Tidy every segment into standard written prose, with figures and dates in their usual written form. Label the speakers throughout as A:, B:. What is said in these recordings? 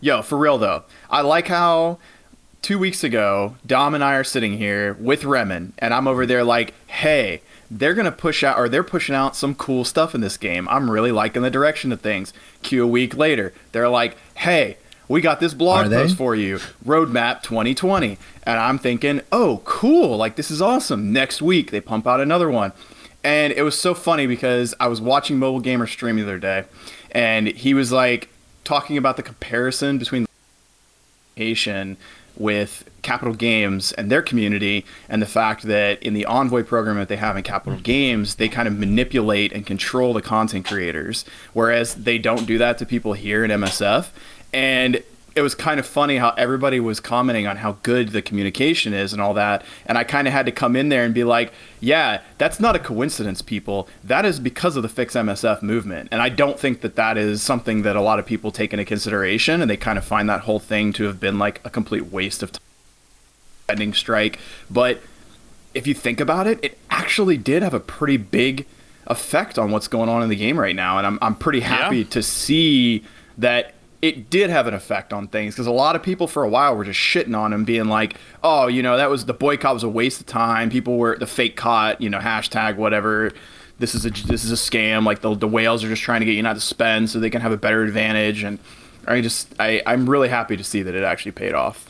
A: Yo, for real though, I like how 2 weeks ago, Dom and I are sitting here with Remen, and I'm over there like, hey, they're going to push out, or they're pushing out some cool stuff in this game. I'm really liking the direction of things. Q a week later, they're like, hey, we got this blog post for you, Roadmap 2020. And I'm thinking, oh, cool, like this is awesome. Next week, they pump out another one. And it was so funny because I was watching Mobile Gamer stream the other day, and he was like talking about the comparison between with Capital Games and their community, and the fact that in the Envoy program that they have in Capital Games, they kind of manipulate and control the content creators, whereas they don't do that to people here in MSF. And it was kind of funny how everybody was commenting on how good the communication is and all that. And I kind of had to come in there and be like, yeah, that's not a coincidence, people. That is because of the Fix MSF movement. And I don't think that that is something that a lot of people take into consideration. And they kind of find that whole thing to have been like a complete waste of time, ending strike. But if you think about it, it actually did have a pretty big effect on what's going on in the game right now. And I'm pretty happy to see that it did have an effect on things, because a lot of people for a while were just shitting on him, being like, oh, that was the boycott was a waste of time. People were the fake caught, hashtag whatever. This is a scam. Like the whales are just trying to get you not to spend so they can have a better advantage. And I'm really happy to see that it actually paid off.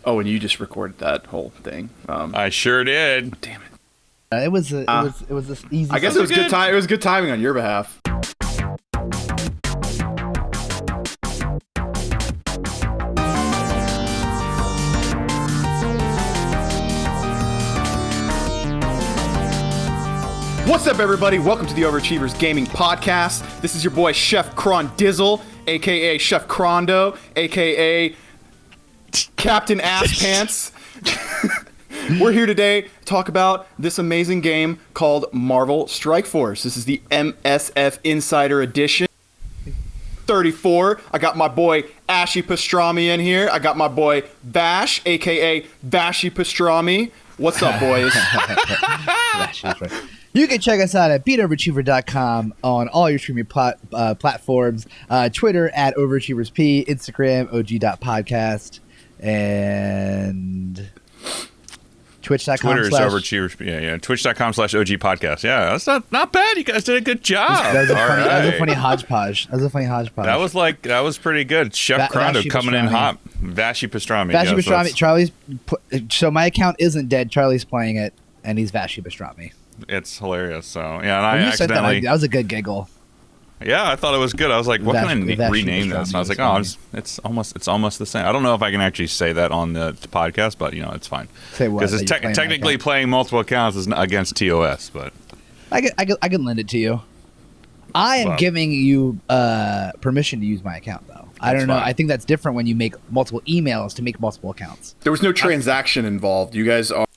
A: Oh, and you just recorded that whole thing.
B: I sure did.
A: Damn it.
C: It was this easy.
A: I guess it was good time. It was good timing on your behalf. What's up, everybody? Welcome to the Overachievers Gaming Podcast. This is your boy, Chef Crondoliza, a.k.a. Chef Crondo, a.k.a. Captain Ass Pants. We're here today to talk about this amazing game called Marvel Strike Force. This is the MSF Insider Edition 34. I got my boy Ashi Pastrami in here. I got my boy Vvash, a.k.a. Vashy Pastrami. What's up, boys?
C: You can check us out at beatoverachiever.com on all your streaming platforms. Twitter at OverachieversP, Instagram OG.podcast, and Twitch.com.
B: Twitter is Overachievers. Yeah. Twitch.com/OG podcast. Yeah, that's not bad. You guys did a good job.
C: That was a funny hodgepodge.
B: That was pretty good. Chef Crondo coming in hot. Vashy Pastrami.
C: Vashy Pastrami. So my account isn't dead. Charlie's playing it, and he's Vashy Pastrami.
B: It's hilarious. So yeah, and I accidentally.
C: That was a good giggle.
B: Yeah, I thought it was good. I was like, what can I rename this? And I was like, oh, it's almost the same. I don't know if I can actually say that on the podcast, but it's fine.
C: Say what?
B: Because it's technically playing multiple accounts is against TOS, but
C: I can lend it to you. I am giving you permission to use my account, though. I don't know. I think that's different when you make multiple emails to make multiple accounts.
A: There was no transaction involved. You guys are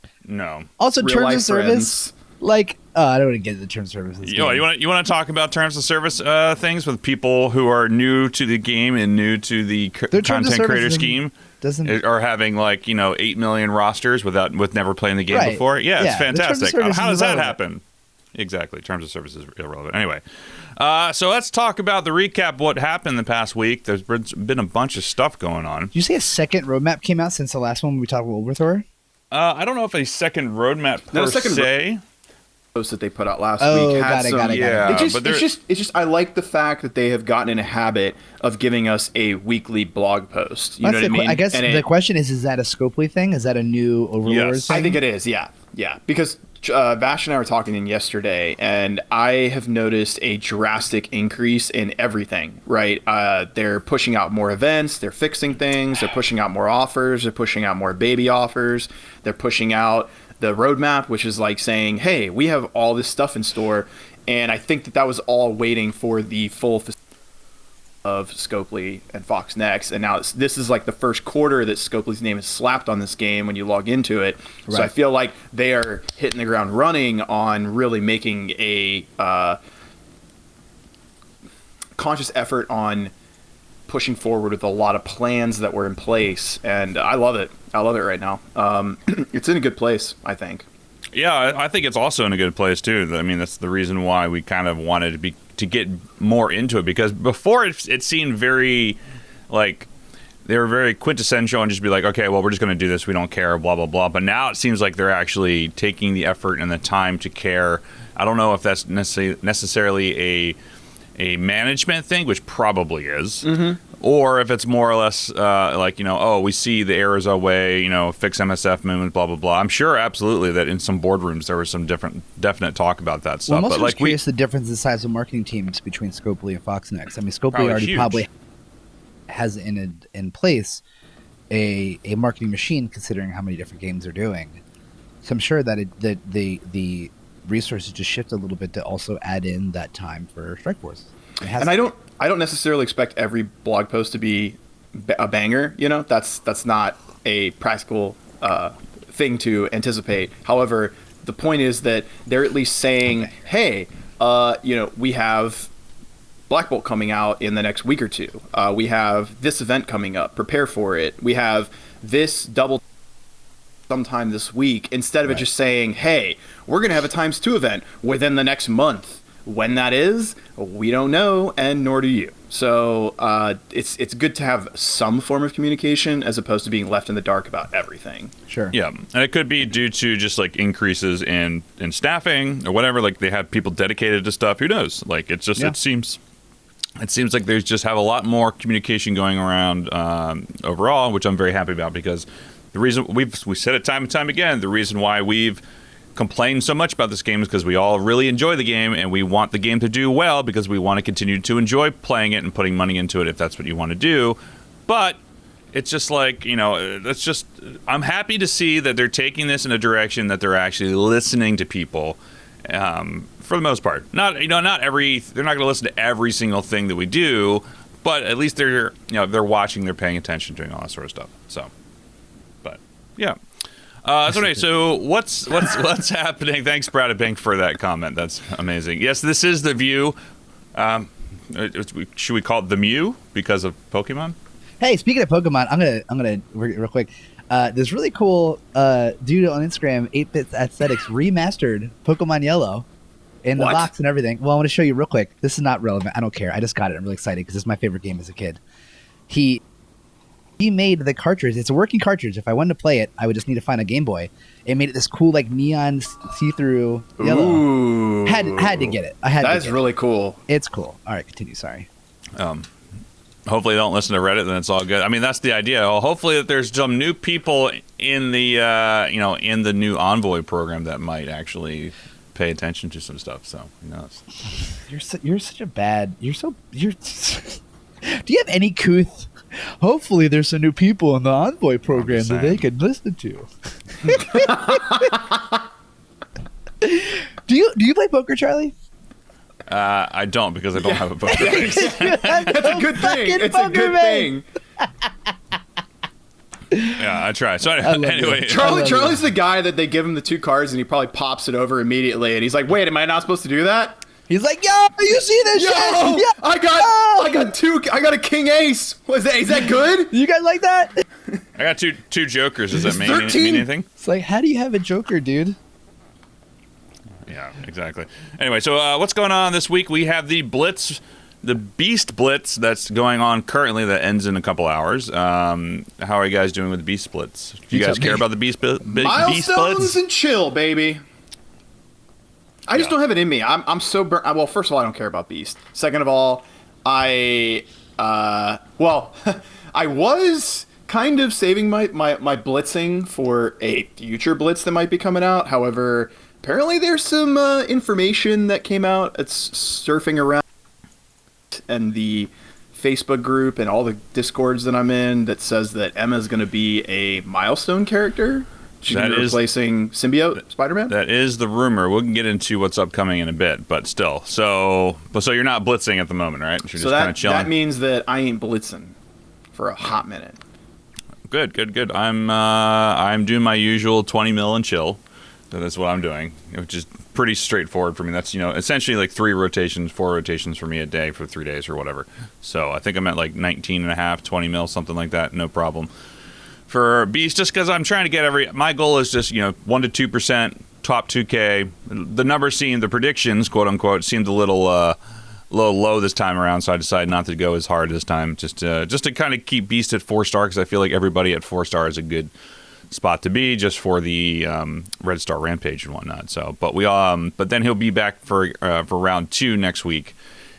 C: Also, terms of service. Like, I don't want to get into the terms of service.
B: You want to talk about terms of service things with people who are new to the game and new to the content creator scheme, or having 8 million rosters with never playing the game before? Yeah, it's fantastic. How does that happen? Exactly. Terms of service is irrelevant. Anyway, so let's talk about the recap of what happened the past week. There's been a bunch of stuff going on.
C: Did you say a second roadmap came out since the last one we talked about Overthrower?
B: I don't know if a second roadmap per se.
A: Post that they put out last week had
C: got it.
A: It's just I like the fact that they have gotten in a habit of giving us a weekly blog post. You know what I mean?
C: I guess the question is that a Scopely thing? Is that a new Overlord thing?
A: I think it is, yeah. Because Vvash and I were talking yesterday, and I have noticed a drastic increase in everything, right? They're pushing out more events, they're fixing things, they're pushing out more offers, they're pushing out more baby offers, they're pushing out the roadmap, which is like saying, hey, we have all this stuff in store. And I think that was all waiting for the full of Scopely and Fox Next. And now this is like the first quarter that Scopely's name is slapped on this game when you log into it. Right. So I feel like they are hitting the ground running on really making a conscious effort on pushing forward with a lot of plans that were in place, and I love it. I love it right now. It's in a good place, I think.
B: Yeah, I think it's also in a good place too. I mean, that's the reason why we kind of wanted to get more into it, because before it seemed very like they were very quintessential and just be like, okay, well, we're just going to do this. We don't care, blah, blah, blah. But now it seems like they're actually taking the effort and the time to care. I don't know if that's necessarily a management thing, which probably is, or if it's more or less like, we see the errors our way, fix MSF movement, blah, blah, blah. I'm sure absolutely that in some boardrooms there was some definite talk about that stuff.
C: Well, I'm also
B: but
C: curious the difference in size of marketing teams between Scopely and Foxnex. I mean, Scopely probably has in place a marketing machine considering how many different games they're doing. So I'm sure that the resources just shift a little bit to also add in that time for Strike Force.
A: And I don't necessarily expect every blog post to be a banger. That's not a practical thing to anticipate. However, the point is that they're at least saying, hey, we have Black Bolt coming out in the next week or two. We have this event coming up. Prepare for it. We have this double sometime this week, instead of it just saying, hey, we're going to have a ×2 event within the next month. When that is, we don't know, and nor do you. So it's good to have some form of communication as opposed to being left in the dark about everything.
C: Sure.
B: Yeah, and it could be due to just like increases in staffing or whatever. Like they have people dedicated to stuff. Who knows? Like it's just it seems like there's just have a lot more communication going around overall, which I'm very happy about, because the reason we said it time and time again, the reason why we've complained so much about this game is because we all really enjoy the game and we want the game to do well because we want to continue to enjoy playing it and putting money into it if that's what you want to do. But it's just like, I'm happy to see that they're taking this in a direction that they're actually listening to people for the most part. They're not going to listen to every single thing that we do, but at least they're watching, they're paying attention, doing all that sort of stuff. So, but yeah. So what's happening? Thanks, Brad Bank, for that comment. That's amazing. Yes, this is the View. Should we call it the Mew because of Pokemon?
C: Hey, speaking of Pokemon, I'm gonna real quick. This really cool dude on Instagram, 8-Bit Aesthetics, remastered Pokemon Yellow in the box and everything. Well, I want to show you real quick. This is not relevant. I don't care. I just got it. I'm really excited because this is my favorite game as a kid. He made the cartridge. It's a working cartridge. If I wanted to play it, I would just need to find a Game Boy. It made it this cool, like neon see-through yellow.
A: Ooh.
C: Had to get it.
A: That's really cool.
C: It's cool. All right, continue. Sorry.
B: Hopefully, they don't listen to Reddit. Then it's all good. I mean, that's the idea. Well, hopefully, that there's some new people in the in the new Envoy program that might actually pay attention to some stuff. So who knows?
C: You're such a bad. You're. Do you have any couth? Hopefully there's some new people in the Envoy program that they can listen to. Do you play poker, Charlie?
B: I don't, because I don't have a poker.
A: That's a good thing. It's a good thing.
B: Yeah, I try. So anyway,
A: Charlie's the guy that they give him the 2 cards and he probably pops it over immediately and he's like, "Wait, am I not supposed to do that?"
C: He's like, "Yo, you see this shit? Yo,
A: I got a king ace. Is that good?
C: You guys like that?"
B: I got two jokers. Does that mean anything?
C: It's like, how do you have a joker, dude?
B: Yeah, exactly. Anyway, so what's going on this week? We have the Blitz, the Beast Blitz that's going on currently that ends in a couple hours. How are you guys doing with the Beast Blitz? Do you guys care about the Beast Blitz?
A: Milestones and chill, baby. I just don't have it in me. I'm so burnt. Well, first of all, I don't care about Beast. Second of all, I was kind of saving my blitzing for a future blitz that might be coming out. However, apparently there's some information that came out. It's surfing around and the Facebook group and all the Discords that I'm in that says that Emma's going to be a milestone character. She's replacing Symbiote Spider-Man?
B: That is the rumor. We can get into what's upcoming in a bit, but still. So you're not blitzing at the moment, right? You're just kind of chilling.
A: That means that I ain't blitzing for a hot minute.
B: Good. I'm doing my usual 20 mil and chill. That's what I'm doing, which is pretty straightforward for me. That's, essentially like 4 rotations for me a day for 3 days or whatever. So I think I'm at like 19 and a half, 20 mil, something like that. No problem. For Beast, just because I'm trying to get my goal is just 1 to 2%, top 2K. The numbers the predictions, quote unquote, seemed a little little low this time around, so I decided not to go as hard this time, just to kind of keep Beast at 4-star, because I feel like everybody at 4-star is a good spot to be, just for the Red Star Rampage and whatnot. So, but then he'll be back for round 2 next week,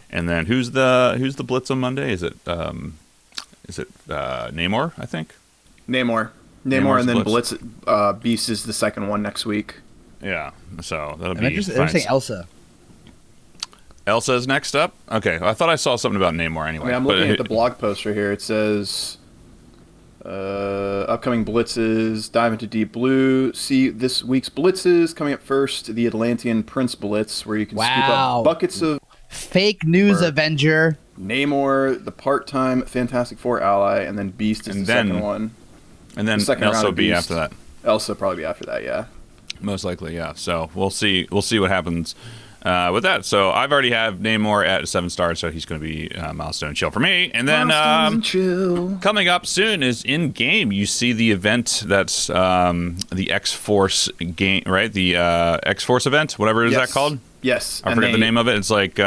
B: and then who's the Blitz on Monday? Is it Namor? I think
A: Namor, and then Blitz. Beast is the second one next week.
B: Yeah, so that'll be.
C: They're saying Elsa.
B: Elsa's next up? Okay, I thought I saw something about Namor anyway.
A: I mean, I'm looking at the blog post right here. It says, upcoming blitzes, dive into Deep Blue. See this week's blitzes. Coming up first, the Atlantean Prince Blitz, where you can scoop up buckets of...
C: Fake news Avenger.
A: Namor, the part-time Fantastic Four ally, and then Beast is the second one.
B: And then Elsa will be after that.
A: Elsa probably be after that, yeah.
B: Most likely, yeah. So we'll see what happens with that. So I've already have Namor at 7 stars, so he's going to be milestone chill for me. And then coming up soon is in game. You see the event that's the X-Force game, right? The X-Force event, whatever is that called?
A: Yes.
B: I forget the name of it. It's like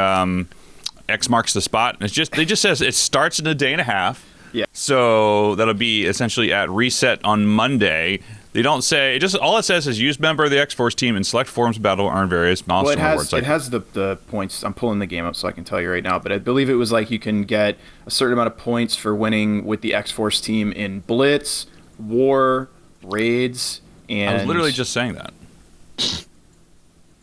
B: X marks the spot. It just says it starts in a day and a half.
A: Yeah.
B: So that'll be essentially at reset on Monday. They don't say, all it says is use member of the X-Force team in select forms of battle earn various milestone rewards.
A: It has the points. I'm pulling the game up so I can tell you right now, but I believe it was like you can get a certain amount of points for winning with the X-Force team in Blitz, War, Raids, and...
B: I was literally just saying that.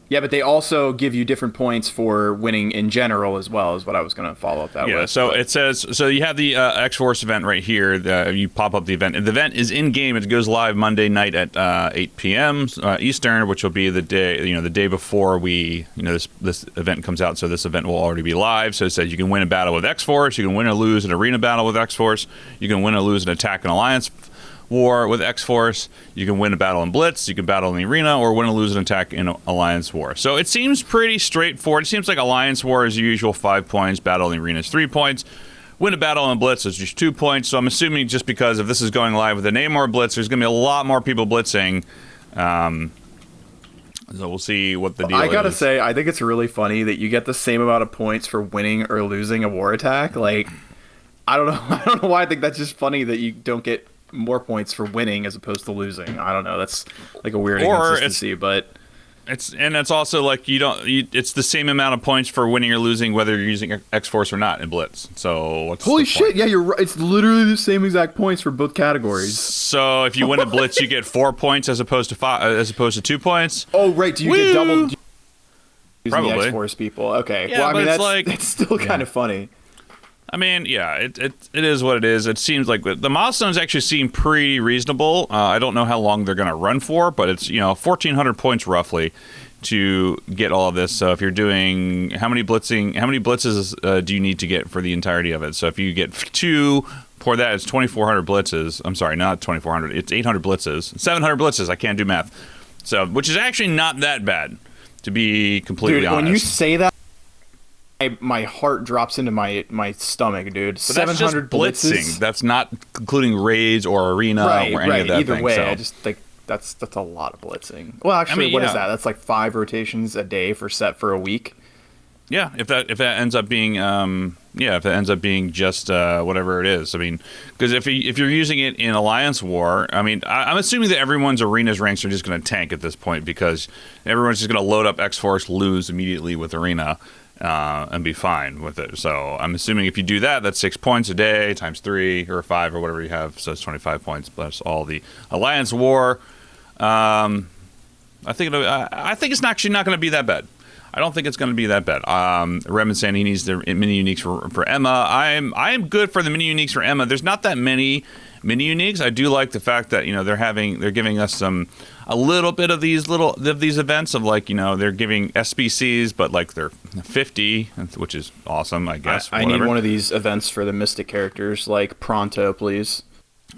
A: Yeah, but they also give you different points for winning in general as well, is what I was going to follow up that with.
B: Yeah, so it says, so you have the X-Force event right here. You pop up the event. And the event is in-game. It goes live Monday night at 8 p.m. Eastern, which will be the day before this event comes out. So this event will already be live. So it says you can win a battle with X-Force. You can win or lose an arena battle with X-Force. You can win or lose an attack and alliance war with X-Force. You can win a battle in Blitz, you can battle in the arena, or win or lose an attack in Alliance War. So it seems pretty straightforward. It seems like Alliance War is usual 5 points, battle in the arena is 3 points. Win a battle in Blitz is just 2 points. So I'm assuming just because if this is going live with a Namor Blitz, there's going to be a lot more people blitzing. So we'll see what the deal is.
A: I gotta say, I think it's really funny that you get the same amount of points for winning or losing a war attack. Like, I don't know why I think that's just funny that you don't get more points for winning as opposed to losing. I don't know. That's like a weird inconsistency, but
B: it's also like it's the same amount of points for winning or losing whether you're using X-Force or not in Blitz. So what's
A: holy shit? Yeah, you're right. It's literally the same exact points for both categories.
B: So if you win a Blitz, you get 4 points as opposed to 2 points.
A: Oh right, do you get double? Using
B: Probably
A: the X-Force people. Okay.
B: Yeah, well, I mean
A: that's still kind of funny.
B: I mean, yeah, it is what it is. It seems like the milestones actually seem pretty reasonable. I don't know how long they're going to run for, but it's 1,400 points roughly to get all of this. So if you're doing how many blitzes do you need to get for the entirety of it? So if you get 2 for that, it's 2,400 blitzes. I'm sorry, not 2,400. It's 800 blitzes, 700 blitzes. I can't do math. So which is actually not that bad, to be completely honest.
A: When you say that, my heart drops into my stomach, dude.
B: But 700 blitzing. That's not including raids or arena or any of that.
A: Either
B: thing,
A: way,
B: so.
A: I just think that's a lot of blitzing. Well, actually, what is that? That's like 5 rotations a day for a week.
B: Yeah, if that ends up being just whatever it is. I mean, because if you're using it in Alliance War, I mean, I'm assuming that everyone's arenas ranks are just going to tank at this point because everyone's just going to load up X-Force, lose immediately with arena. And be fine with it. So I'm assuming if you do that, that's 6 points a day times 3 or 5 or whatever you have. So it's 25 points plus all the Alliance War. I think it's actually not going to be that bad. I don't think it's going to be that bad. Rem saying he needs the mini uniques for Emma. I am good for the mini uniques for Emma. There's not that many mini uniques. I do like the fact that they're giving us a little bit of these events of like they're giving SBCs, but like they're 50, which is awesome. I guess
A: I need one of these events for the Mystic characters, like pronto, please.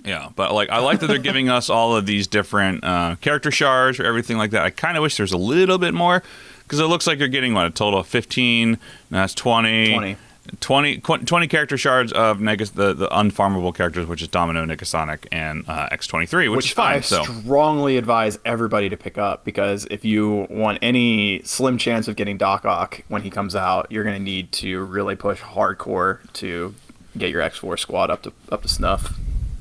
B: Yeah, but like I like that they're giving us all of these different character shards or everything like that. I kind of wish there's a little bit more because it looks like you're getting a total of 15. And that's 20. 20 character shards of the unfarmable characters, which is Domino, Negasonic, and X23, which is fine.
A: I strongly advise everybody to pick up, because if you want any slim chance of getting Doc Ock when he comes out, you're going to need to really push hardcore to get your X4 squad up to snuff.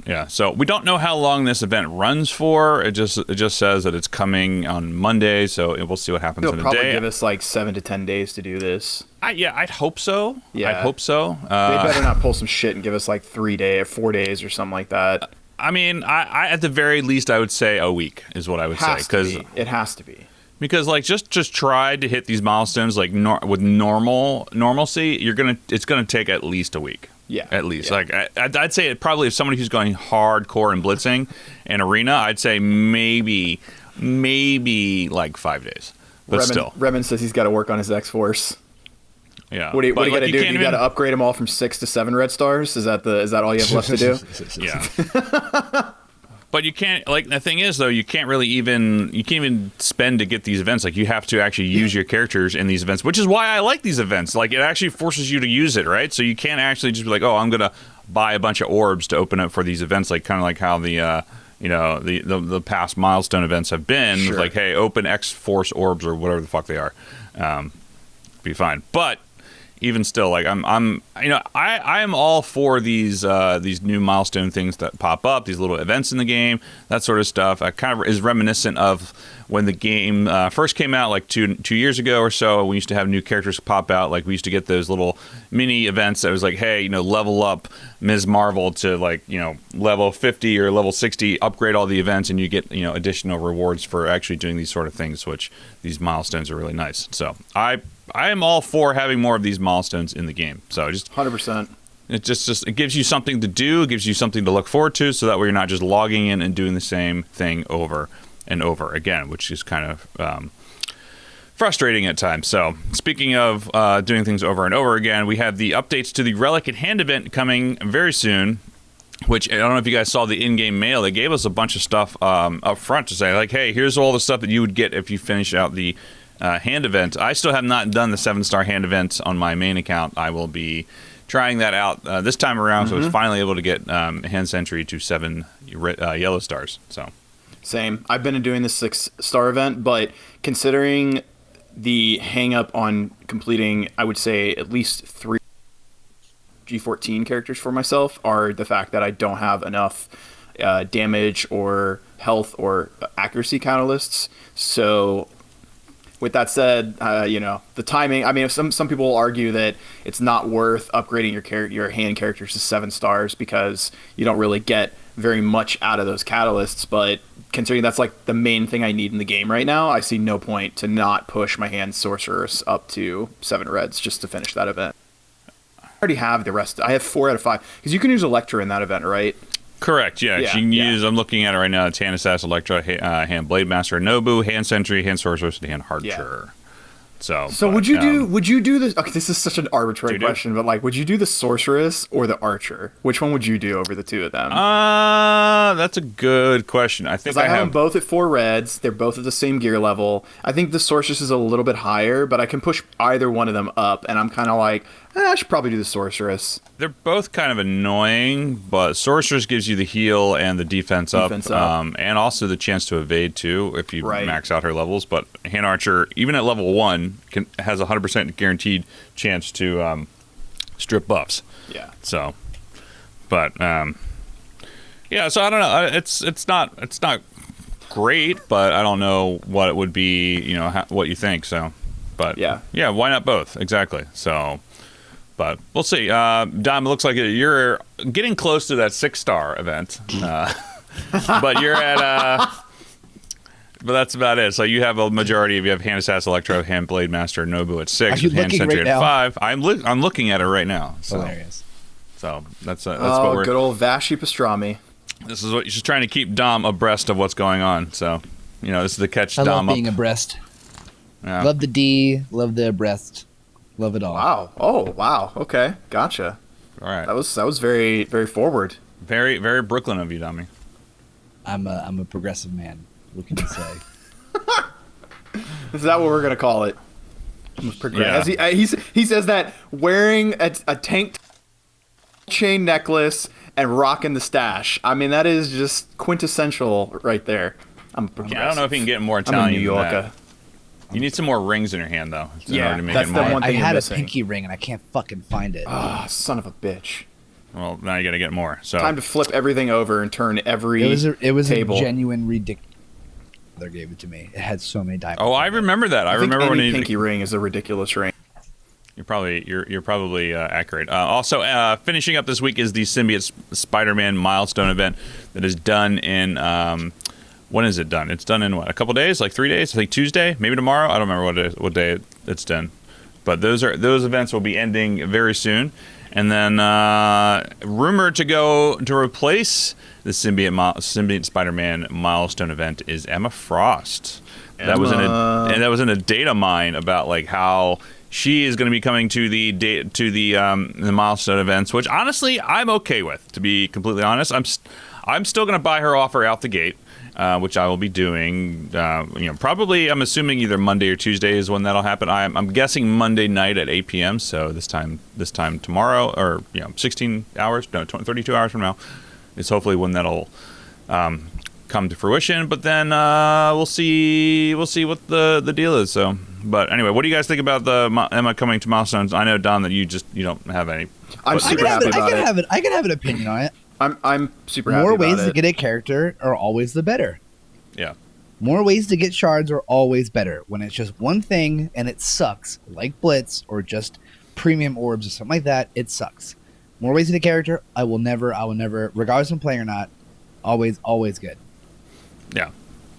B: Yeah, so we don't know how long this event runs for. It just says that it's coming on Monday, so we'll see what happens in a day. It'll
A: probably give us like 7 to 10 days to do this.
B: I'd hope so.
A: Yeah.
B: I'd hope so.
A: They better not pull some shit and give us like 4 days or something like that.
B: I mean, I at the very least, I would say a week is what I would say. Because
A: it has to be. Because
B: like just try to hit these milestones like with normalcy. It's gonna take at least a week.
A: Yeah,
B: at least. Yeah. Like I'd say probably if somebody who's going hardcore and blitzing in arena, I'd say maybe like 5 days. But still,
A: Remen says he's got to work on his X-Force.
B: Yeah.
A: What do you got to do? You got to upgrade them all from 6 to 7 red stars? Is that all you have left to do?
B: Yeah. But you can't, like, the thing is, though, you can't even spend to get these events. Like, you have to actually use your characters in these events, which is why I like these events. Like, it actually forces you to use it, right? So you can't actually just be like, oh, I'm going to buy a bunch of orbs to open up for these events, like, kind of like how the past milestone events have been. Sure. Like, hey, open X-Force orbs or whatever the fuck they are. Be fine. But even still, like I am all for these new milestone things that pop up, these little events in the game, that sort of stuff. I kind of is reminiscent of when the game first came out, like two years ago or so. We used to have new characters pop out. Like we used to get those little mini events that was like, hey, level up Ms. Marvel to like level 50 or level 60, upgrade all the events, and you get additional rewards for actually doing these sort of things. Which these milestones are really nice. So I am all for having more of these milestones in the game. So just
A: 100%.
B: It just it gives you something to do, it gives you something to look forward to, so that way you're not just logging in and doing the same thing over and over again, which is kind of frustrating at times. So speaking of doing things over and over again, we have the updates to the Relic and Hand event coming very soon. Which I don't know if you guys saw the in-game mail. They gave us a bunch of stuff up front to say like, hey, here's all the stuff that you would get if you finish out the hand event. I still have not done the 7-star hand event on my main account. I will be trying that out this time around. So I was finally able to get hand sentry to 7 yellow stars. So
A: same. I've been doing the 6-star event, but considering the hang up on completing, I would say at least 3 G14 characters for myself are the fact that I don't have enough damage or health or accuracy catalysts. So with that said, the timing, I mean, some people will argue that it's not worth upgrading your hand characters to 7 stars because you don't really get very much out of those catalysts, but considering that's like the main thing I need in the game right now, I see no point to not push my hand sorceress up to 7 reds just to finish that event. I already have the rest. I have 4 out of 5 because you can use Electra in that event, right?
B: Correct. Yeah. You can use. I'm looking at it right now. It's Hand Assassin, Electra, Hand Blade Master, Nobu, Hand Sentry, Hand Sorceress, and Hand Archer.
A: So would you do this? Okay, this is such an arbitrary question, but like, would you do the Sorceress or the Archer? Which one would you do over the 2 of them?
B: That's a good question. I think I have them
A: both at 4 reds. They're both at the same gear level. I think the Sorceress is a little bit higher, but I can push either one of them up, and I'm kind of like, I should probably do the Sorceress.
B: They're both kind of annoying, but Sorceress gives you the heal and the defense up. And also the chance to evade too if you max out her levels. But Hand Archer, even at level 1, has a 100% guaranteed chance to strip buffs.
A: Yeah.
B: So, but so I don't know. It's not great, but I don't know what it would be. What you think. So, but yeah, why not both? Exactly. So. But we'll see. Dom, it looks like you're getting close to that 6-star event. But you're at... but that's about it. So you have a majority of... You have Hand Assassin, Electro, Hand Blade Master, Nobu at 6, with Hand Sentry at 5. I'm looking at it right now. So.
C: Hilarious.
B: So that's what we're...
A: good old Vvash pastrami.
B: This is what you're just trying to keep Dom abreast of what's going on. So, this is the catch Dom up.
C: I love being abreast.
B: Yeah.
C: Love the D, love the abreast. Love it all.
A: Wow. Oh, wow. Okay. Gotcha.
B: All right.
A: That was very, very forward.
B: Very, very Brooklyn of you, Dummy.
C: I'm a progressive man. What can you say?
A: Is that what we're going to call it? progress. Yeah. He says that wearing a tank chain necklace and rocking the stash. I mean, that is just quintessential right there.
B: I don't know if you can get more Italian.
A: I'm a New Yorker.
B: You need some more rings in your hand, though.
A: Yeah, that's the one thing
C: I had
A: missing.
C: A pinky ring and I can't fucking find it.
A: Ah, son of a bitch.
B: Well, now you got to get more. So
A: time to flip everything over and turn every.
C: It was
A: table.
C: A genuine ridiculous. They gave it to me. It had so many diamonds.
B: Oh, I remember that. I remember when
A: pinky ring is a ridiculous ring.
B: You're probably accurate. Also, finishing up this week is the Symbiote Spider-Man milestone event that is done in. When is it done? It's done in what? A couple days? Like 3 days? I think Tuesday, maybe tomorrow. I don't remember what day it's done. But those events will be ending very soon. And then rumored to go to replace the Symbiote Spider-Man milestone event is Emma Frost. That was in a data mine about like how she is going to be coming to the milestone events, which honestly I'm okay with. To be completely honest, I'm still going to buy her offer out the gate. Which I will be doing, probably, I'm assuming either Monday or Tuesday is when that'll happen. I'm guessing Monday night at 8 p.m. So this time tomorrow, or 16 hours, no, 32 hours from now, is hopefully when that'll come to fruition. But then we'll see what the deal is. So, but anyway, what do you guys think about the Emma coming to milestones? I know, Don, that you don't have any.
A: I'm super happy about it.
C: I can have an opinion on it.
A: I'm super happy
C: More
A: about
C: ways
A: it.
C: to get a character are always the better.
B: Yeah.
C: More ways to get shards are always better. When it's just one thing and it sucks, like Blitz or just premium orbs or something like that, it sucks. More ways to get a character, I will never, regardless of playing or not, always good.
B: Yeah.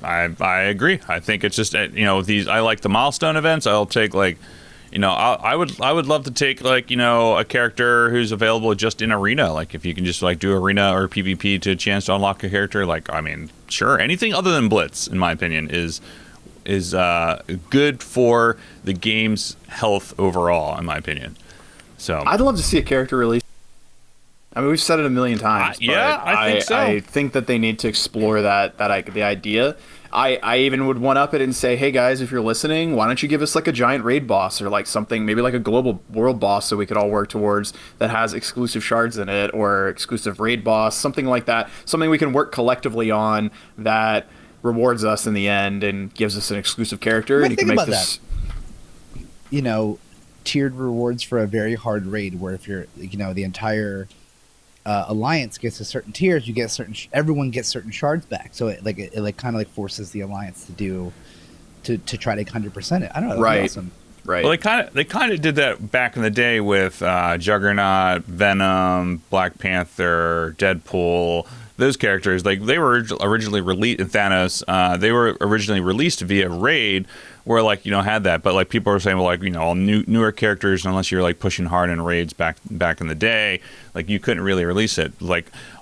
B: I agree. I think it's just I like the milestone events. I'll take I would love to take a character who's available just in arena. Like if you can just do arena or PvP to a chance to unlock a character. Sure, anything other than Blitz, in my opinion, is good for the game's health overall. In my opinion, so
A: I'd love to see a character release. I mean, we've said it a million times.
B: I think so.
A: I think that they need to explore the idea. I even would one up it and say, hey guys, if you're listening, why don't you give us a giant raid boss or something, maybe a global world boss so we could all work towards that has exclusive shards in it, or exclusive raid boss, something like that. Something we can work collectively on that rewards us in the end and gives us an exclusive character. And you can make this.
C: Tiered rewards for a very hard raid where if you're, the entire alliance gets to certain tiers, you get everyone gets certain shards back, so it kind of forces the alliance to try to 100% it. I don't know.
A: Right.
C: Awesome.
A: Right.
B: Well, they kind of did that back in the day with Juggernaut, Venom, Black Panther, Deadpool. Those characters, they were originally released in Thanos. They were originally released via raid, where had that, but people are saying, well, all newer characters, unless you're pushing hard in raids back in the day, you couldn't really release it.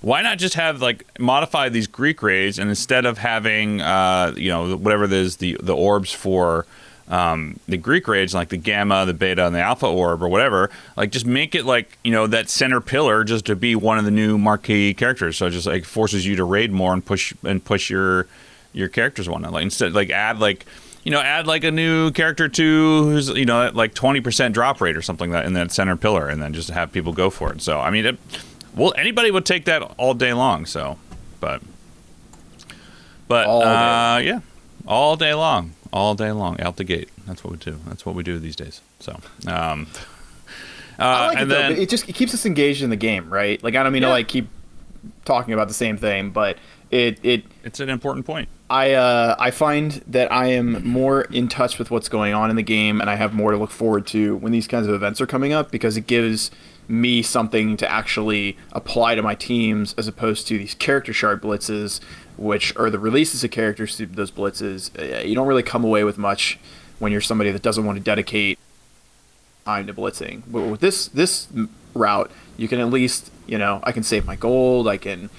B: Why not just have modify these Greek raids, and instead of having whatever it is, the orbs for the Greek raids, the Gamma, the Beta, and the Alpha orb or whatever, just make it that center pillar just to be one of the new marquee characters. So it just forces you to raid more and push your characters one. Instead add a new character to who's 20% drop rate or something in that center pillar, and then just have people go for it. So I mean, anybody would take that all day long. So, but yeah, all day long out the gate. That's what we do. That's what we do these days. So,
A: I like
B: and
A: it,
B: then
A: though, it keeps us engaged in the game, right? I don't mean to keep talking about the same thing, but it's
B: an important point.
A: I find that I am more in touch with what's going on in the game, and I have more to look forward to when these kinds of events are coming up, because it gives me something to actually apply to my teams, as opposed to these character shard blitzes, which are the releases of characters through those blitzes. You don't really come away with much when you're somebody that doesn't want to dedicate time to blitzing. But with this route, you can at least, I can save my gold, I can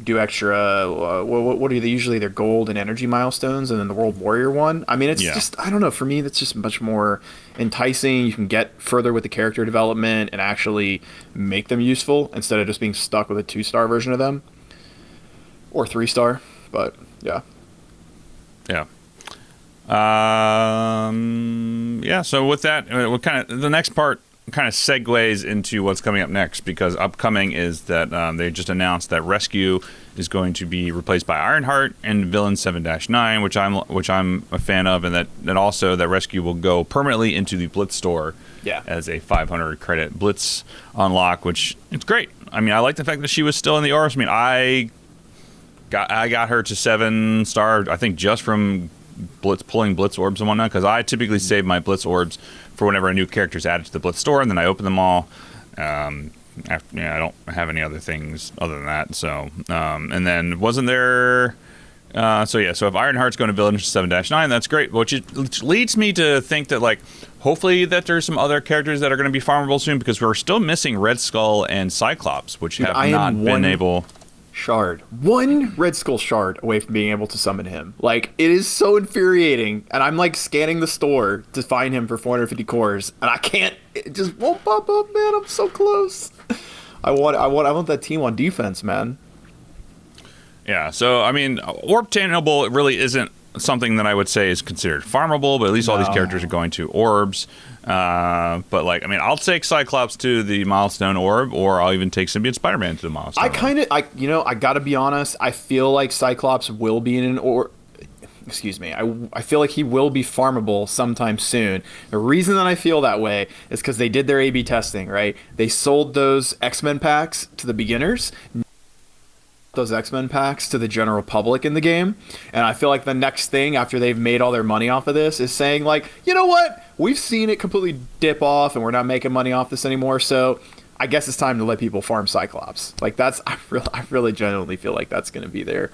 A: do extra, what are usually their gold and energy milestones, and then the World Warrior one. I mean, it's just, I don't know, for me, that's just much more enticing. You can get further with the character development and actually make them useful, instead of just being stuck with a 2-star version of them, or 3-star, but yeah.
B: Yeah. So with that, the next part kind of segues into what's coming up next, because upcoming is that they just announced that Rescue is going to be replaced by Ironheart and Villain 7-9, which I'm a fan of, and that also that Rescue will go permanently into the Blitz store as a 500 credit Blitz unlock, which it's great. I mean, I like the fact that she was still in the orbs. I mean, I got her to 7-star, I think, just from pulling Blitz orbs and whatnot, because I typically save my Blitz orbs for whenever a new character is added to the Blitz store, and then I open them all. I don't have any other things other than that. So, and then wasn't there? So if Ironheart's going to Village 7-9, that's great. Which leads me to think that, like, hopefully that there's some other characters that are going to be farmable soon, because we're still missing Red Skull and Cyclops, which have not been able.
A: One Red Skull shard away from being able to summon him. Like, it is so infuriating, and I'm like scanning the store to find him for 450 cores, and I can't. It just won't pop up, man. I'm so close. I want that team on defense, man.
B: Yeah. So I mean, orb obtainable really isn't something that I would say is considered farmable, but at least all these characters are going to orbs. But like, I mean, I'll take Cyclops to the milestone orb, or I'll even take Symbiote Spider-Man to the milestone.
A: I gotta be honest. I feel like Cyclops will be in an orb. Excuse me. I feel like he will be farmable sometime soon. The reason that I feel that way is because they did their A/B testing, right? They sold those X-Men packs to the beginners, those X-Men packs to the general public in the game, and I feel like the next thing after they've made all their money off of this is saying, like, you know what, we've seen it completely dip off and we're not making money off this anymore, so I guess it's time to let people farm Cyclops. Like, I really genuinely feel like that's going to be their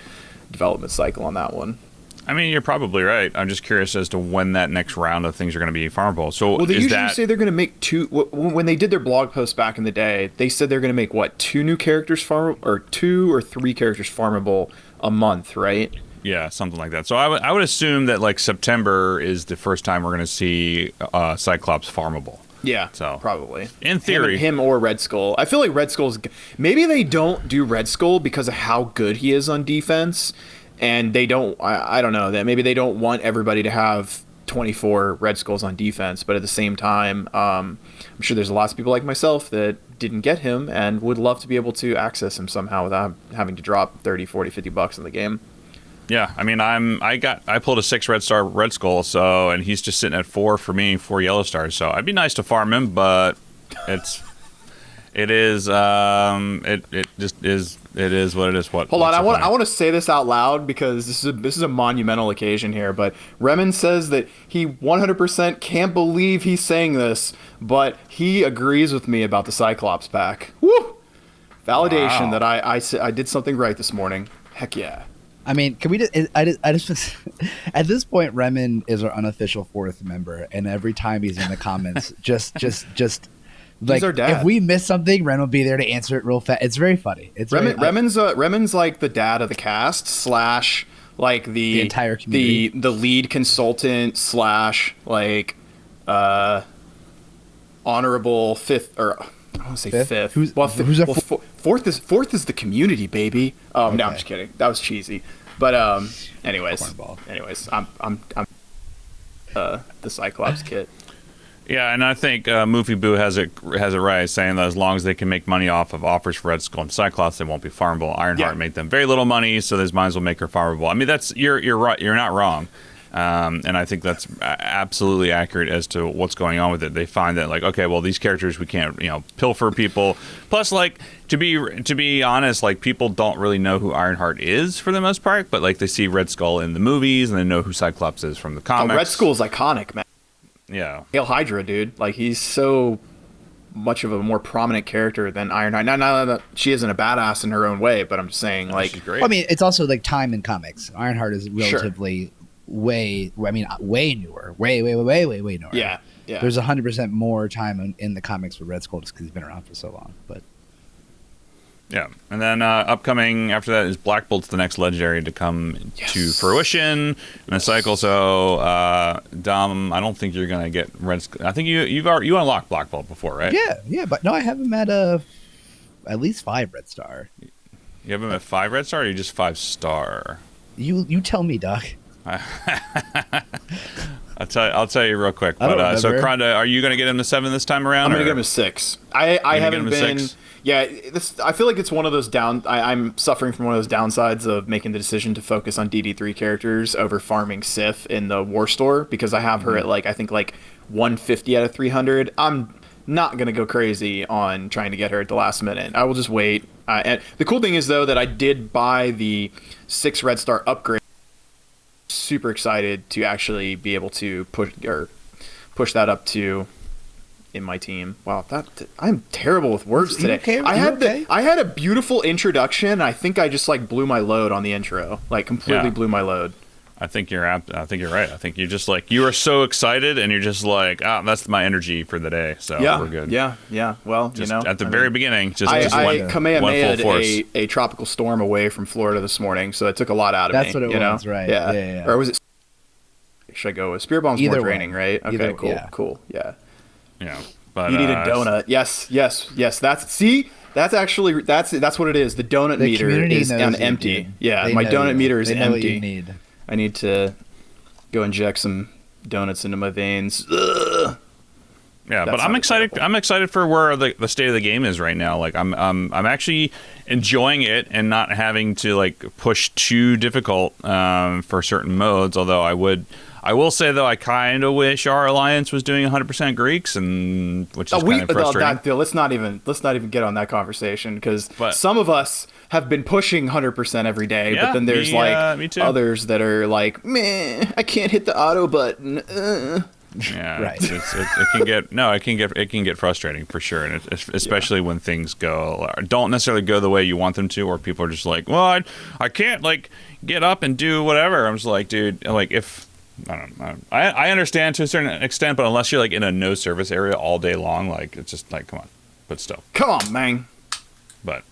A: development cycle on that one.
B: I mean, you're probably right. I'm just curious as to when that next round of things are going to be farmable. So,
A: well, they usually say they're going to make two. When they did their blog post back in the day, they said they're going to make two new characters farmable, or 2 or 3 characters farmable a month, right?
B: Yeah, something like that. So I would assume that like September is the first time we're going to see Cyclops farmable.
A: Yeah,
B: so
A: probably.
B: In theory,
A: him or Red Skull. I feel like Red Skull's. Maybe they don't do Red Skull because of how good he is on defense. And they don't, I don't know, that maybe they don't want everybody to have 24 Red Skulls on defense. But at the same time, I'm sure there's lots of people like myself that didn't get him and would love to be able to access him somehow without having to drop 30, 40, 50 bucks in the game.
B: Yeah, I mean, I pulled a 6 Red Skull, so, and he's just sitting at 4 for me, 4 yellow stars. So it'd be nice to farm him, but it is what it is.
A: Hold on, I want to say this out loud because this is a monumental occasion here. But Remen says that he 100% can't believe he's saying this, but he agrees with me about the Cyclops pack. Woo! Validation that I did something right this morning. Heck yeah.
C: I mean, can we just? I just at this point, Remen is our unofficial 4th member, and every time he's in the comments, just. Like, if we miss something, Ren will be there to answer it real fast. It's very funny.
A: Remen's like the dad of the cast / like the
C: entire community,
A: the lead consultant / like honorable 5th, or I want to say 5th.
C: Who's
A: 4th is the community, baby. Okay. No, I'm just kidding. That was cheesy. But anyways, I'm the Cyclops kit.
B: Yeah, and I think Moofy Boo has it right, saying that as long as they can make money off of offers for Red Skull and Cyclops, they won't be farmable. Ironheart made them very little money, so they might as well make her farmable. I mean, you're right. You're not wrong, and I think that's absolutely accurate as to what's going on with it. They find that, like, okay, well, these characters we can't pilfer people. Plus, like, to be honest, like, people don't really know who Ironheart is for the most part, but like they see Red Skull in the movies and they know who Cyclops is from the comics.
A: Red Skull is iconic, man.
B: Yeah,
A: Hail Hydra, dude. Like, he's so much of a more prominent character than Ironheart. Not that she isn't a badass in her own way, but I'm just saying, like,
B: she's great.
C: Well, I mean, it's also like time in comics. Ironheart is relatively way newer, way newer.
A: Yeah.
C: There's 100% more time in the comics with Red Skull just because he's been around for so long. But
B: yeah, and then upcoming after that is Black Bolt's the next legendary to come to fruition in the cycle. So Dom, I don't think you're gonna get Red Skull. I think you unlocked Black Bolt before, right?
C: Yeah, but no, I have him at least 5 Red Star.
B: You have him at 5 Red Star, or are you just 5 star?
C: You tell me, Doc.
B: I'll tell you real quick. But so Cronda, are you going to get him to 7 this time around?
A: I'm going to get him to 6. I haven't been. 6? Yeah, I feel like it's one of those I'm suffering from one of those downsides of making the decision to focus on DD3 characters over farming Sif in the War Store, because I have her at I think 150 out of 300. I'm not going to go crazy on trying to get her at the last minute. I will just wait. And the cool thing is, though, that I did buy the 6 Red Star upgrade. Super excited to actually be able to push that up to in my team. Wow, I'm terrible with words today.
C: Okay?
A: I had a beautiful introduction. I think I just blew my load on the intro. Completely blew my load.
B: I think you're right. I think you're just you are so excited, and you're just that's my energy for the day. So we're good.
A: Yeah. Well,
B: just at the very beginning,
A: I
B: Kamehameha
A: a tropical storm away from Florida this morning, so it took a lot out of me.
C: That's what it was, right? Yeah.
A: Or was it? Should I go with Spear Bomb's more draining, right? Okay, cool. Yeah.
B: Yeah. But
A: you need a donut. Yes. That's actually that's what it is. The donut meter is empty. Yeah, my donut meter is empty.
C: What you need.
A: I need to go inject some donuts into my veins. Ugh.
B: Yeah, but I'm excited. I'm excited for where the state of the game is right now. I'm actually enjoying it and not having to push too difficult for certain modes. Although I will say though, I kind of wish our alliance was doing 100% Greeks, and which is kind of frustrating.
A: Let's not even get on that conversation, because some of us have been pushing 100% every day, but then there's others that are meh, I can't hit the auto button.
B: Yeah,
C: right.
B: It can get frustrating for sure, and especially when things don't necessarily go the way you want them to, or people are just well, I can't get up and do whatever. I'm just dude, if I don't know, I understand to a certain extent, but unless you're in a no service area all day long, it's just come on, but still,
A: come on, man.
B: But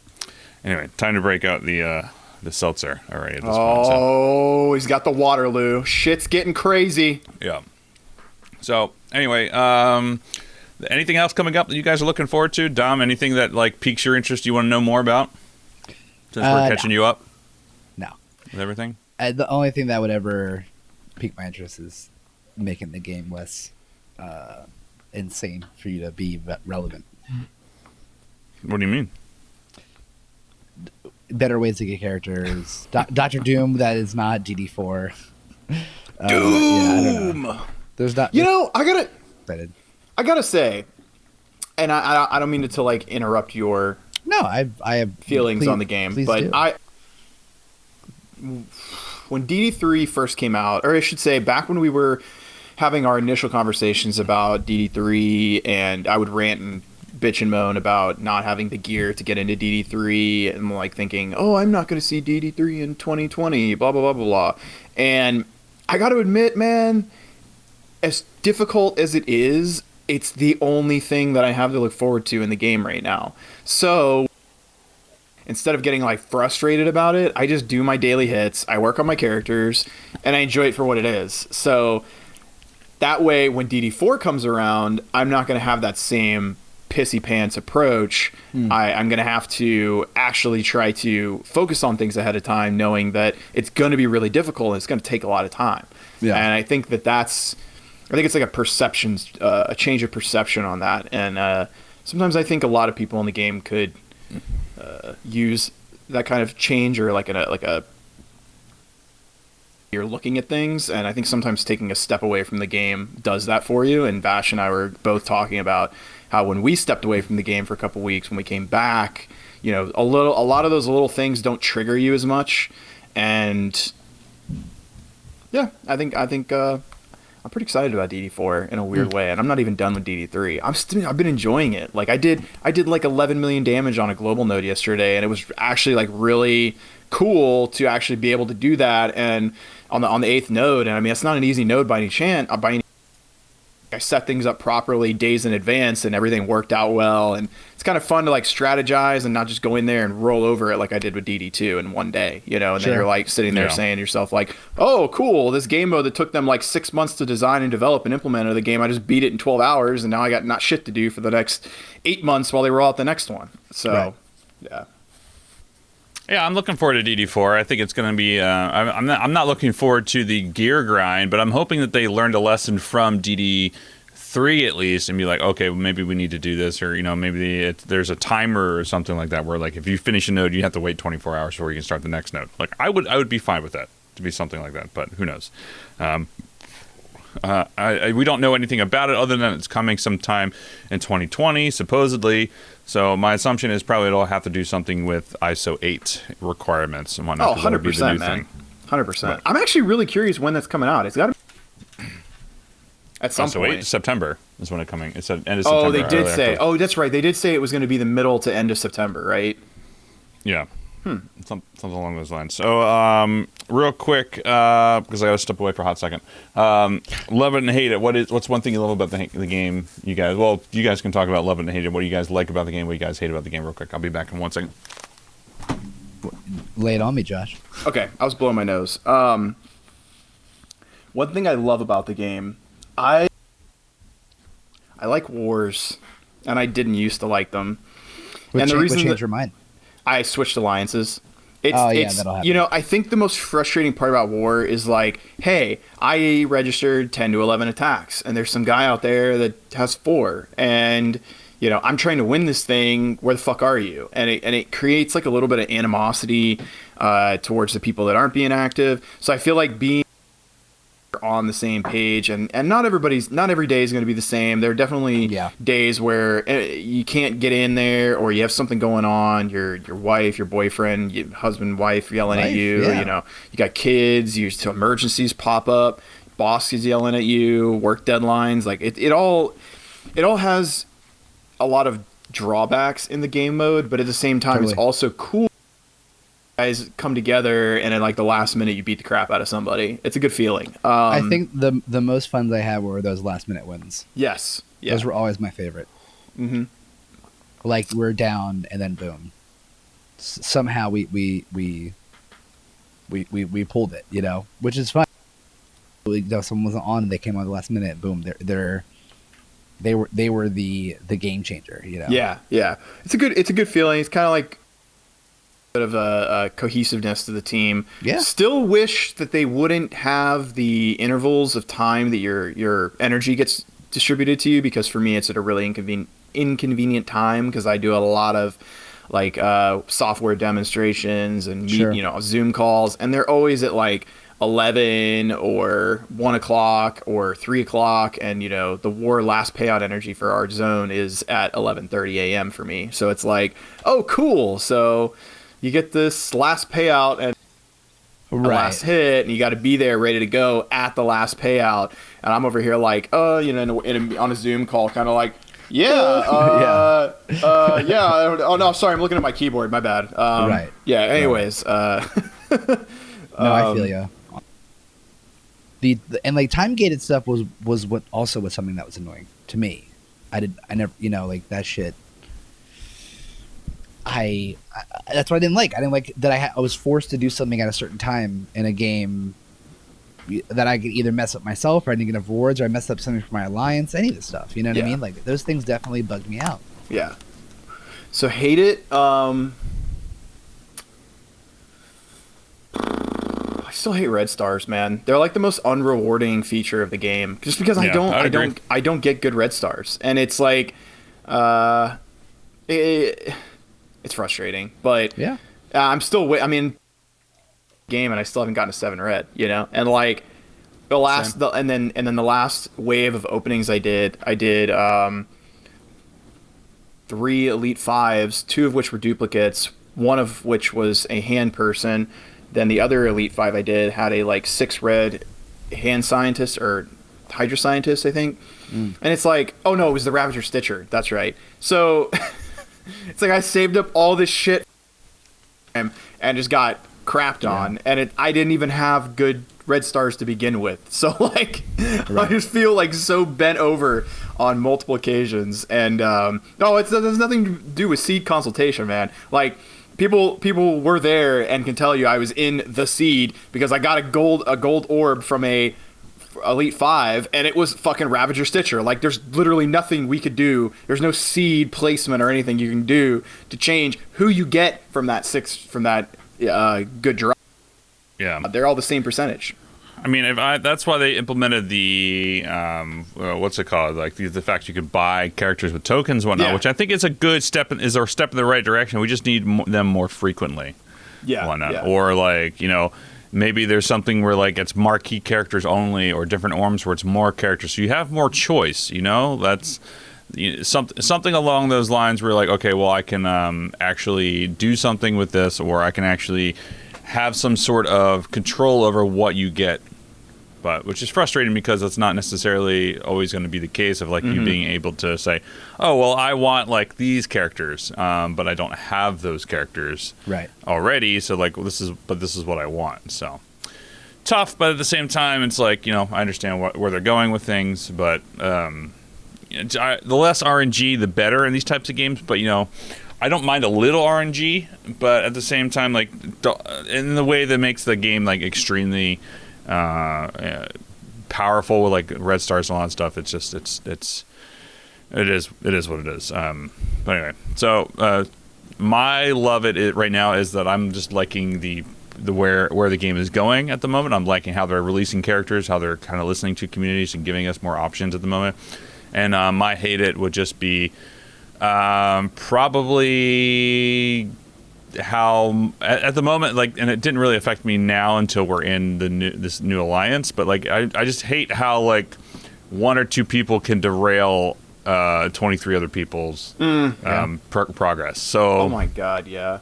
B: anyway, time to break out the seltzer already at this
A: point.
B: So.
A: He's got the Waterloo. Shit's getting crazy.
B: Yeah. So anyway, anything else coming up that you guys are looking forward to? Dom, anything that piques your interest you want to know more about? Since we're catching you up?
C: No.
B: With everything?
C: The only thing that would ever pique my interest is making the game less insane for you to be relevant.
B: What do you mean?
C: Better ways to get characters. Dr. Doom, that is not DD4.
A: Doom!
C: I don't know. There's not.
A: I gotta say, and I don't mean to interrupt your
C: I have
A: feelings on the game, but when DD3 first came out, or I should say back when we were having our initial conversations about DD3, and I would rant and bitch and moan about not having the gear to get into DD3, and thinking, I'm not going to see DD3 in 2020, blah blah blah blah blah. And I got to admit, man, as difficult as it is, it's the only thing that I have to look forward to in the game right now. So instead of getting frustrated about it, I just do my daily hits, I work on my characters, and I enjoy it for what it is. So that way, when DD4 comes around, I'm not going to have that same pissy pants approach. I'm going to have to actually try to focus on things ahead of time, knowing that it's going to be really difficult and it's going to take a lot of time. Yeah. And I think it's a perception, a change of perception on that. And sometimes I think a lot of people in the game could use that kind of change, or you're looking at things. And I think sometimes taking a step away from the game does that for you. And Vvash and I were both talking about how when we stepped away from the game for a couple weeks, when we came back, a lot of those little things don't trigger you as much. And yeah, I think I'm pretty excited about DD4 in a weird way, and I'm not even done with DD3. I've been enjoying it. I did 11 million damage on a global node yesterday, and it was actually really cool to actually be able to do that, and on the 8th node. And I mean, it's not an easy node by any chance. I set things up properly days in advance, and everything worked out well. And it's kind of fun to strategize and not just go in there and roll over it like I did with DD2 in one day, and then you're sitting there saying to yourself oh, cool, this game mode that took them 6 months to design and develop and implement the game, I just beat it in 12 hours, and now I got not shit to do for the next 8 months while they roll out the next one. So, yeah.
B: Yeah, I'm looking forward to DD4. I think it's going to be. I'm not looking forward to the gear grind, but I'm hoping that they learned a lesson from DD3 at least, and be like, okay, well, maybe we need to do this, or maybe there's a timer or something like that, where like if you finish a node, you have to wait 24 hours before you can start the next node. Like I would be fine with that to be something like that, but who knows? We don't know anything about it other than it's coming sometime in 2020 supposedly. So my assumption is probably it'll have to do something with ISO 8 requirements and whatnot.
A: 100%, man. 100%. I'm actually really curious when that's coming out. It's got to at some point. 8
B: September is when it's coming. It's at end of September.
A: Oh, they did say. Oh, that's right. They did say it was going to be the middle to end of September, right?
B: Yeah. Something along those lines. So, real quick, because I got to step away for a hot second. Love it and hate it. What's one thing you love about the game, you guys? Well, you guys can talk about love it and hate it. What do you guys like about the game? What do you guys hate about the game? Real quick. I'll be back in 1 second.
C: Lay it on me, Josh.
A: Okay, I was blowing my nose. One thing I love about the game, I like wars, and I didn't used to like them.
C: What changed your mind?
A: I switched alliances.
C: That'll happen.
A: I think the most frustrating part about war is like, hey, I registered 10 to 11 attacks, and there's some guy out there that has 4, and I'm trying to win this thing. Where the fuck are you? And it creates like a little bit of animosity towards the people that aren't being active. So I feel like being on the same page, and not every day is going to be the same. There are definitely days where you can't get in there, or you have something going on. Your wife, your boyfriend, your husband, wife yelling at you. You got kids. Emergencies pop up. Boss is yelling at you. Work deadlines. Like it all has a lot of drawbacks in the game mode, but at the same time, It's also cool. Guys come together, and at like the last minute you beat the crap out of somebody. It's a good feeling.
C: I think the most fun I had were those last minute wins.
A: Yes,
C: those were always my favorite. Mm-hmm. Like we're down, and then boom, somehow we pulled it. Which is fun. Someone wasn't on, and they came on the last minute. Boom, they were the game changer.
A: Yeah. It's a good feeling. It's kind of like bit of a cohesiveness to the team. Still wish that they wouldn't have the intervals of time that your energy gets distributed to you, because for me it's at a really inconvenient time, because I do a lot of like software demonstrations and Zoom calls, and they're always at like 11 or 1 o'clock or 3 o'clock, and the war last payout energy for our zone is at 11:30 a.m. for me. So it's like, oh cool, so you get this last payout and last hit, and you got to be there ready to go at the last payout. And I'm over here like, on a Zoom call, kind of like, oh no, sorry, I'm looking at my keyboard. My bad. Yeah. Anyways.
C: No, I feel you. And like time gated stuff was what also was something that was annoying to me. I never like that shit. That's what I didn't like. I didn't like that I was forced to do something at a certain time in a game that I could either mess up myself, or I didn't get enough rewards, or I messed up something for my alliance. Any of this stuff, you know what I mean? Like those things definitely bugged me out.
A: Yeah. So hate it. I still hate red stars, man. They're like the most unrewarding feature of the game, just because I don't get good red stars, and it's like, it's frustrating, but I'm still game, and I still haven't gotten a 7 red, and like the last and then the last wave of openings I did 3 elite 5s, 2 of which were duplicates, 1 of which was a hand person. Then the other elite 5 I did had a like 6 red hand scientist or hydra scientist, I think. And it's like, oh no, it was the Ravager Stitcher, that's right. So it's like I saved up all this shit and just got crapped on, and I didn't even have good red stars to begin with. So like, I just feel like so bent over on multiple occasions. And there's nothing to do with seed consultation, man. Like people were there and can tell you I was in the seed because I got a gold orb from a Elite 5, and it was fucking Ravager Stitcher. Like, there's literally nothing we could do. There's no seed placement or anything you can do to change who you get from that good drop.
B: Yeah,
A: they're all the same percentage.
B: I mean, that's why they implemented the what's it called? Like the fact you could buy characters with tokens, and whatnot, which I think is a good step. Is our step in the right direction. We just need them more frequently.
A: Yeah,
B: whatnot.
A: Yeah.
B: Or like maybe there's something where like it's marquee characters only, or different orms where it's more characters, so you have more choice. That's something along those lines. Where you're like, okay, well, I can actually do something with this, or I can actually have some sort of control over what you get. But which is frustrating because it's not necessarily always going to be the case of like you being able to say, oh well, I want like these characters, but I don't have those characters already. So like this is what I want. So tough, but at the same time, it's like I understand where they're going with things, but the less RNG, the better in these types of games. But I don't mind a little RNG, but at the same time, like in the way that makes the game like extremely powerful with like red stars and all that stuff. It is what it is. But anyway, so my love it right now is that I'm just liking the where the game is going at the moment. I'm liking how they're releasing characters, how they're kind of listening to communities and giving us more options at the moment. And my hate it would just be probably how at the moment, like, and it didn't really affect me now until we're in this new alliance, but like I just hate how like one or two people can derail 23 other people's progress. So
A: oh my god, yeah,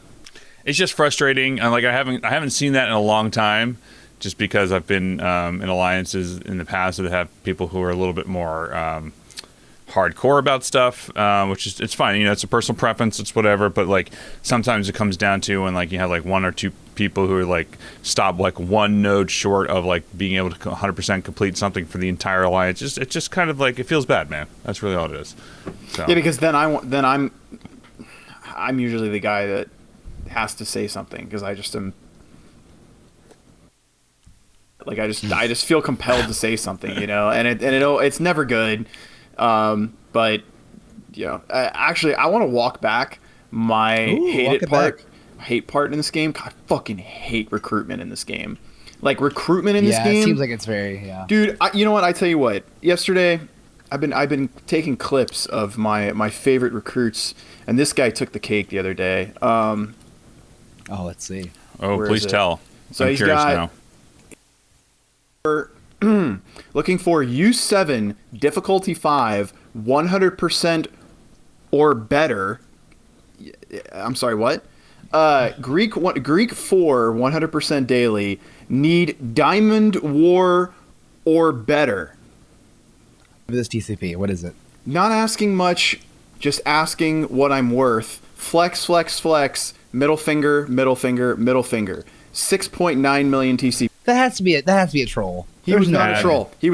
B: it's just frustrating. And like I haven't seen that in a long time, just because I've been in alliances in the past that have people who are a little bit more hardcore about stuff, which is it's fine. It's a personal preference. It's whatever. But like sometimes it comes down to when like you have like one or two people who are like stop like one node short of like being able to 100% complete something for the entire alliance. It's just kind of like it feels bad, man. That's really all it is. So.
A: Yeah, because then I'm usually the guy that has to say something because I just am. Like I just feel compelled to say something, and it's never good. But actually, I want to walk back my hate part in this game. God, I fucking hate recruitment in this game. Like recruitment in this game.
C: Yeah, it seems like it's very
A: Dude, you know what? I tell you what. Yesterday, I've been taking clips of my favorite recruits, and this guy took the cake the other day.
C: Let's see.
B: Oh, please tell.
A: So
B: I'm
A: he's
B: curious
A: got.
B: now.
A: Looking for U7 difficulty 5 100% or better. I'm sorry, what? Greek 4 100% daily. Need Diamond War or better.
C: This TCP, what is it?
A: Not asking much, just asking what I'm worth. Flex, flex, flex. Middle finger, middle finger, middle finger. 6.9 million TCP.
C: That has to be a troll.
A: He was not a troll. I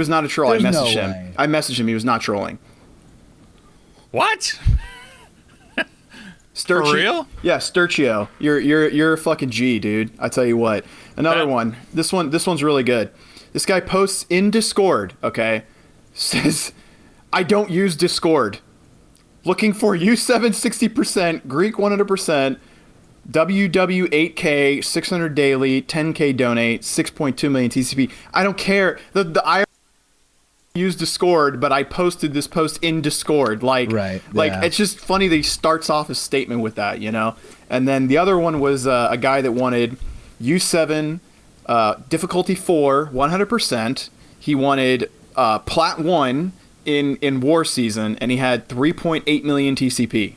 A: messaged him.
C: Way.
A: I messaged him. He was not trolling.
B: What?
A: For real? Yeah, Sturcio. You're a fucking G, dude. I tell you what. Another one. This one's really good. This guy posts in Discord, okay? Says, I don't use Discord. Looking for U7 60%, Greek 100%, WW8K, 600 daily, 10K donate, 6.2 million TCP. I don't care. I use Discord, but I posted this post in Discord. It's just funny that he starts off his statement with that, And then the other one was a guy that wanted U7, difficulty 4, 100%. He wanted Plat 1 in War Season, and he had 3.8 million TCP.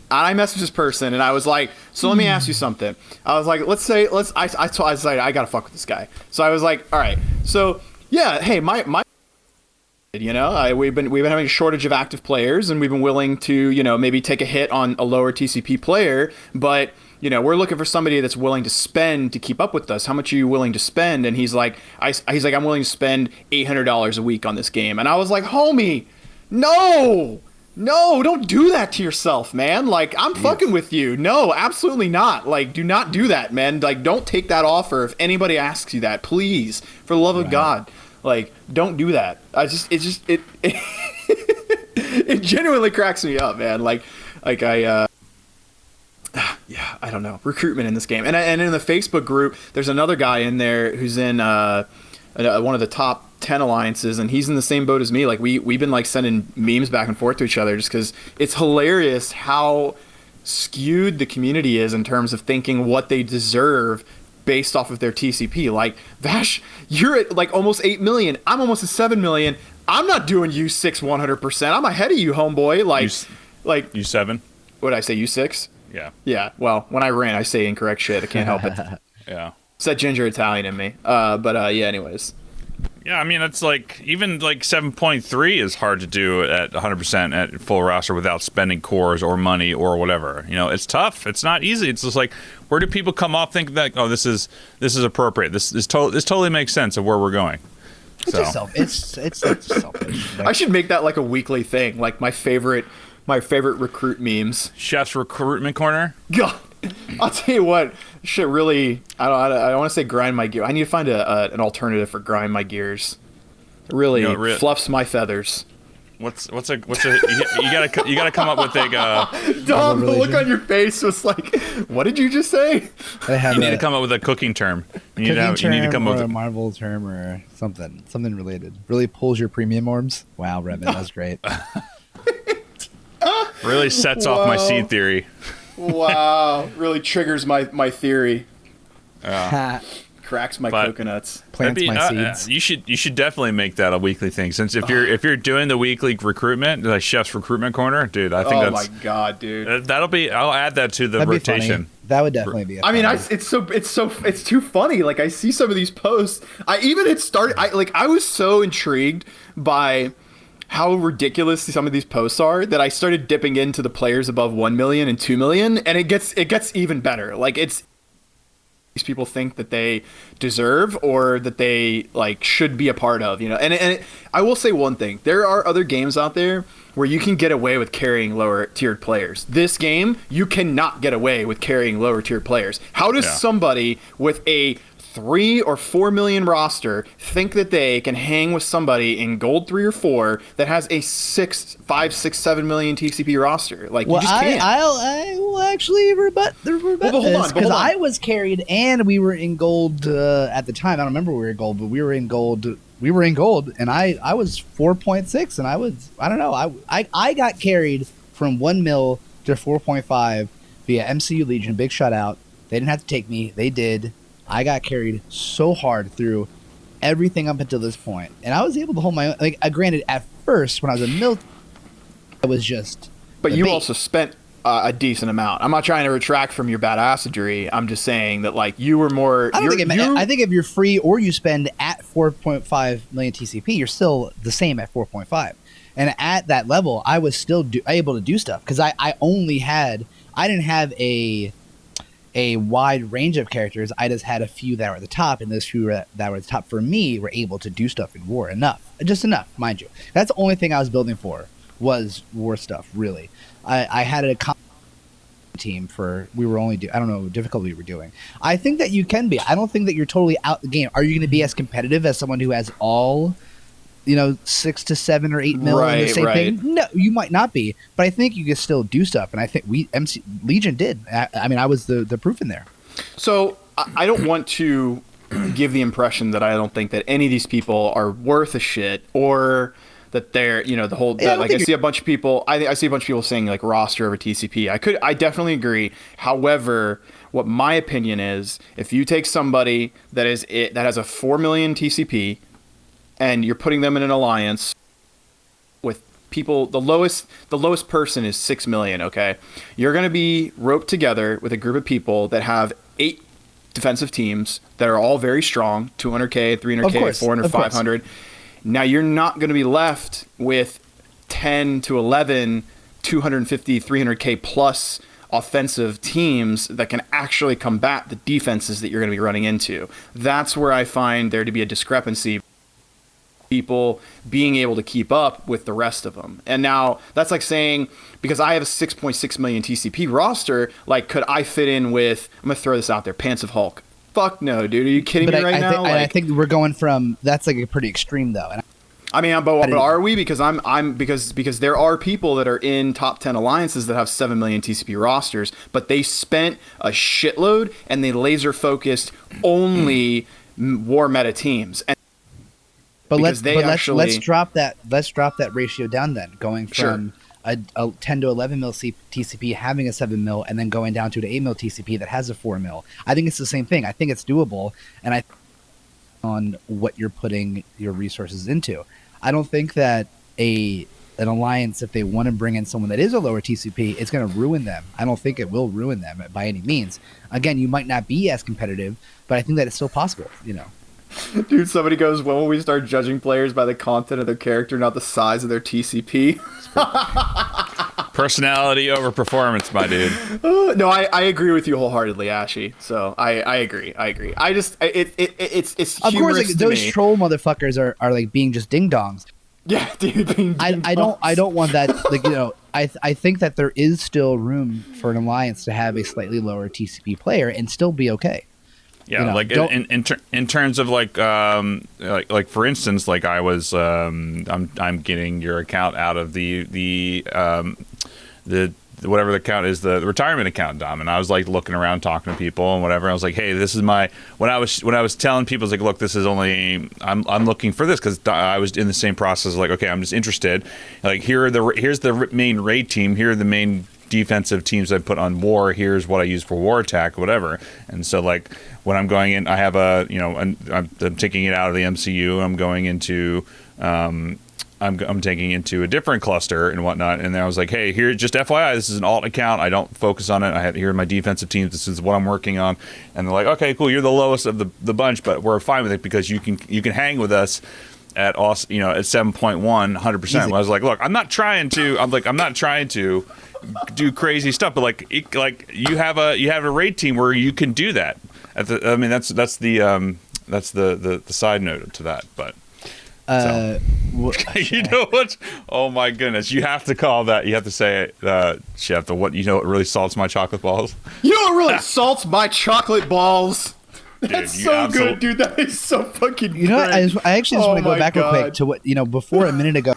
A: I messaged this person and I was like, so let me ask you something. I was like, I gotta fuck with this guy. So I was like, all right, so yeah, hey, my we've been having a shortage of active players, and we've been willing to, maybe take a hit on a lower TCP player, but we're looking for somebody that's willing to spend to keep up with us. How much are you willing to spend? And he's like, I'm willing to spend $800 a week on this game. And I was like, homie, no, don't do that to yourself, man. Like, I'm fucking with you. No, absolutely not. Like, do not do that, man. Like, don't take that offer if anybody asks you that. Please, for the love of God, like, don't do that. It genuinely cracks me up, man. I don't know, recruitment in this game. And in the Facebook group, there's another guy in there who's in one of the top 10 alliances, and he's in the same boat as me. Like we've been like sending memes back and forth to each other just because it's hilarious how skewed the community is in terms of thinking what they deserve based off of their TCP. Like, Vvash, you're at like almost 8 million. I'm almost at 7 million. I'm not doing U6 100%. I'm ahead of you, homeboy. Like
B: U7?
A: What did I say, U6?
B: Yeah.
A: Yeah, well, when I rant, I say incorrect shit. I can't help it.
B: Yeah.
A: It's that ginger Italian in me. But yeah, anyways.
B: Yeah, I mean, it's like, even like 7.3 is hard to do at 100% at full roster without spending cores or money or whatever. You know, it's tough. It's not easy. It's just like, where do people come off thinking that, oh, this is appropriate. This totally makes sense of where we're going.
C: It's selfish.
A: I should make that like a weekly thing, like my favorite recruit memes.
B: Chef's recruitment corner.
A: God, I'll tell you what, shit really. I don't want to say grind my gear. I need to find an alternative for grind my gears. It really fluffs my feathers.
B: What's a you gotta come up with a
A: Dom, the look on your face was like, what did you just say?
B: You need to come up with a cooking term. You need to come up with
C: a Marvel term or something related. Really pulls your premium orbs. Wow, Revit, that's great.
B: Really sets off my seed theory.
A: Wow, really triggers my theory. Cracks my coconuts.
C: Plants my seeds.
B: You should definitely make that a weekly thing. Since if you're doing the weekly recruitment, like Chef's recruitment corner, dude, I think that's.
A: Oh my god, dude.
B: I'll add that to the rotation.
C: That would definitely be.
A: It's too funny. Like I see some of these posts. I was so intrigued by how ridiculous some of these posts are that I started dipping into the players above 1 million and 2 million, and it gets even better. Like these people think that they deserve or that they like should be a part of, you know. And I will say one thing: there are other games out there where you can get away with carrying lower tiered players. This game, you cannot get away with carrying lower tiered players. How does somebody with a 3 or 4 million roster think that they can hang with somebody in gold 3 or 4 that has a 5, 6, 7 million TCP roster? Like, you just can't.
C: I will actually rebut this because I was carried and we were in gold at the time. I don't remember we were in gold, but we were in gold. And I was 4.6, and I don't know. I got carried from 1 mil to 4.5 via MCU Legion. Big shout out. They didn't have to take me. They did. I got carried so hard through everything up until this point, and I was able to hold my own. Like, granted, at first when I was a mil, I was just.
A: But you also spent a decent amount. I'm not trying to retract from your badassery. I'm just saying that like you were more.
C: I think if you're free or you spend at 4.5 million TCP, you're still the same at 4.5. And at that level, I was still able to do stuff because I didn't have a wide range of characters. I just had a few that were at the top, and those few that were at the top for me were able to do stuff in war. Just enough, mind you. That's the only thing I was building for was war stuff, really. I had a team we were only I don't know what difficulty we were doing. I think that you can be. I don't think that you're totally out the game. Are you going to be as competitive as someone who has all 6 to 7 or 8 mil in the same thing? No, you might not be, but I think you can still do stuff, and I think Legion did. I mean, I was the proof in there.
A: So I don't want to give the impression that I don't think that any of these people are worth a shit, or that they're the whole. I see a bunch of people. I see a bunch of people saying like roster over TCP. I definitely agree. However, what my opinion is, if you take somebody that has a 4 million TCP, and you're putting them in an alliance with people, the lowest person is 6 million, okay? You're going to be roped together with a group of people that have 8 defensive teams that are all very strong, 200K, 300K, 400, 500. Now you're not going to be left with 10 to 11, 250, 300K plus offensive teams that can actually combat the defenses that you're going to be running into. That's where I find there to be a discrepancy. People being able to keep up with the rest of them. And now that's like saying, because I have a 6.6 million TCP roster, like, could I fit in with, I'm going to throw this out there, Pants of Hulk? Fuck no, dude. Are you kidding me right now?
C: I think we're going from, that's like a pretty extreme though. And
A: I mean, but are we? Because because there are people that are in top 10 alliances that have 7 million TCP rosters, but they spent a shitload and they laser focused only war meta teams. And
C: but let's drop that ratio down then, going from a 10 to 11 mil TCP having a 7 mil and then going down to an 8 mil TCP that has a 4 mil. I think it's the same thing. I think it's doable, and on what you're putting your resources into. I don't think that an alliance, if they want to bring in someone that is a lower TCP, it's going to ruin them. I don't think it will ruin them by any means. Again, you might not be as competitive, but I think that it's still possible, you know.
A: Dude, somebody goes, when will we start judging players by the content of their character, not the size of their TCP?
B: Personality over performance, my dude.
A: No, I agree with you wholeheartedly, Ashi. So I agree. I just it's
C: of course, like, those troll motherfuckers are like being just ding dongs.
A: Yeah, dude.
C: I don't want that. Like, you know, I think that there is still room for an alliance to have a slightly lower TCP player and still be okay.
B: Yeah,
C: you know,
B: like in terms of like for instance, like I was I'm getting your account out of the whatever the account is, the retirement account, Dom, and I was like looking around, talking to people and whatever. I was like, hey, this is my when I was telling people, I was like, look, this is only I'm looking for this because I was in the same process. Like, okay, I'm just interested. Like, here's the main raid team. Here are the main defensive teams I put on war. Here's what I use for war attack, whatever. And so like when I'm going in, I have I'm taking it out of the MCU. I'm going into I'm taking into a different cluster and whatnot. And then I was like, hey, here, just FYI, this is an alt account. I don't focus on it. Here are my defensive teams. This is what I'm working on. And they're like, okay, cool. You're the lowest of the bunch, but we're fine with it because you can hang with us at also, you know, at 7.1, 100%. I was like, look, I'm not trying to do crazy stuff, but like you have a raid team where you can do that. That's the side note to that, but. You know what? Oh my goodness! You have to call that. You have to say it, Chef. What really salts my chocolate balls?
A: You know what really salts my chocolate balls? That's dude, so good, dude. That is so fucking good.
C: You know what? I actually just want to go back real quick to what, before a minute ago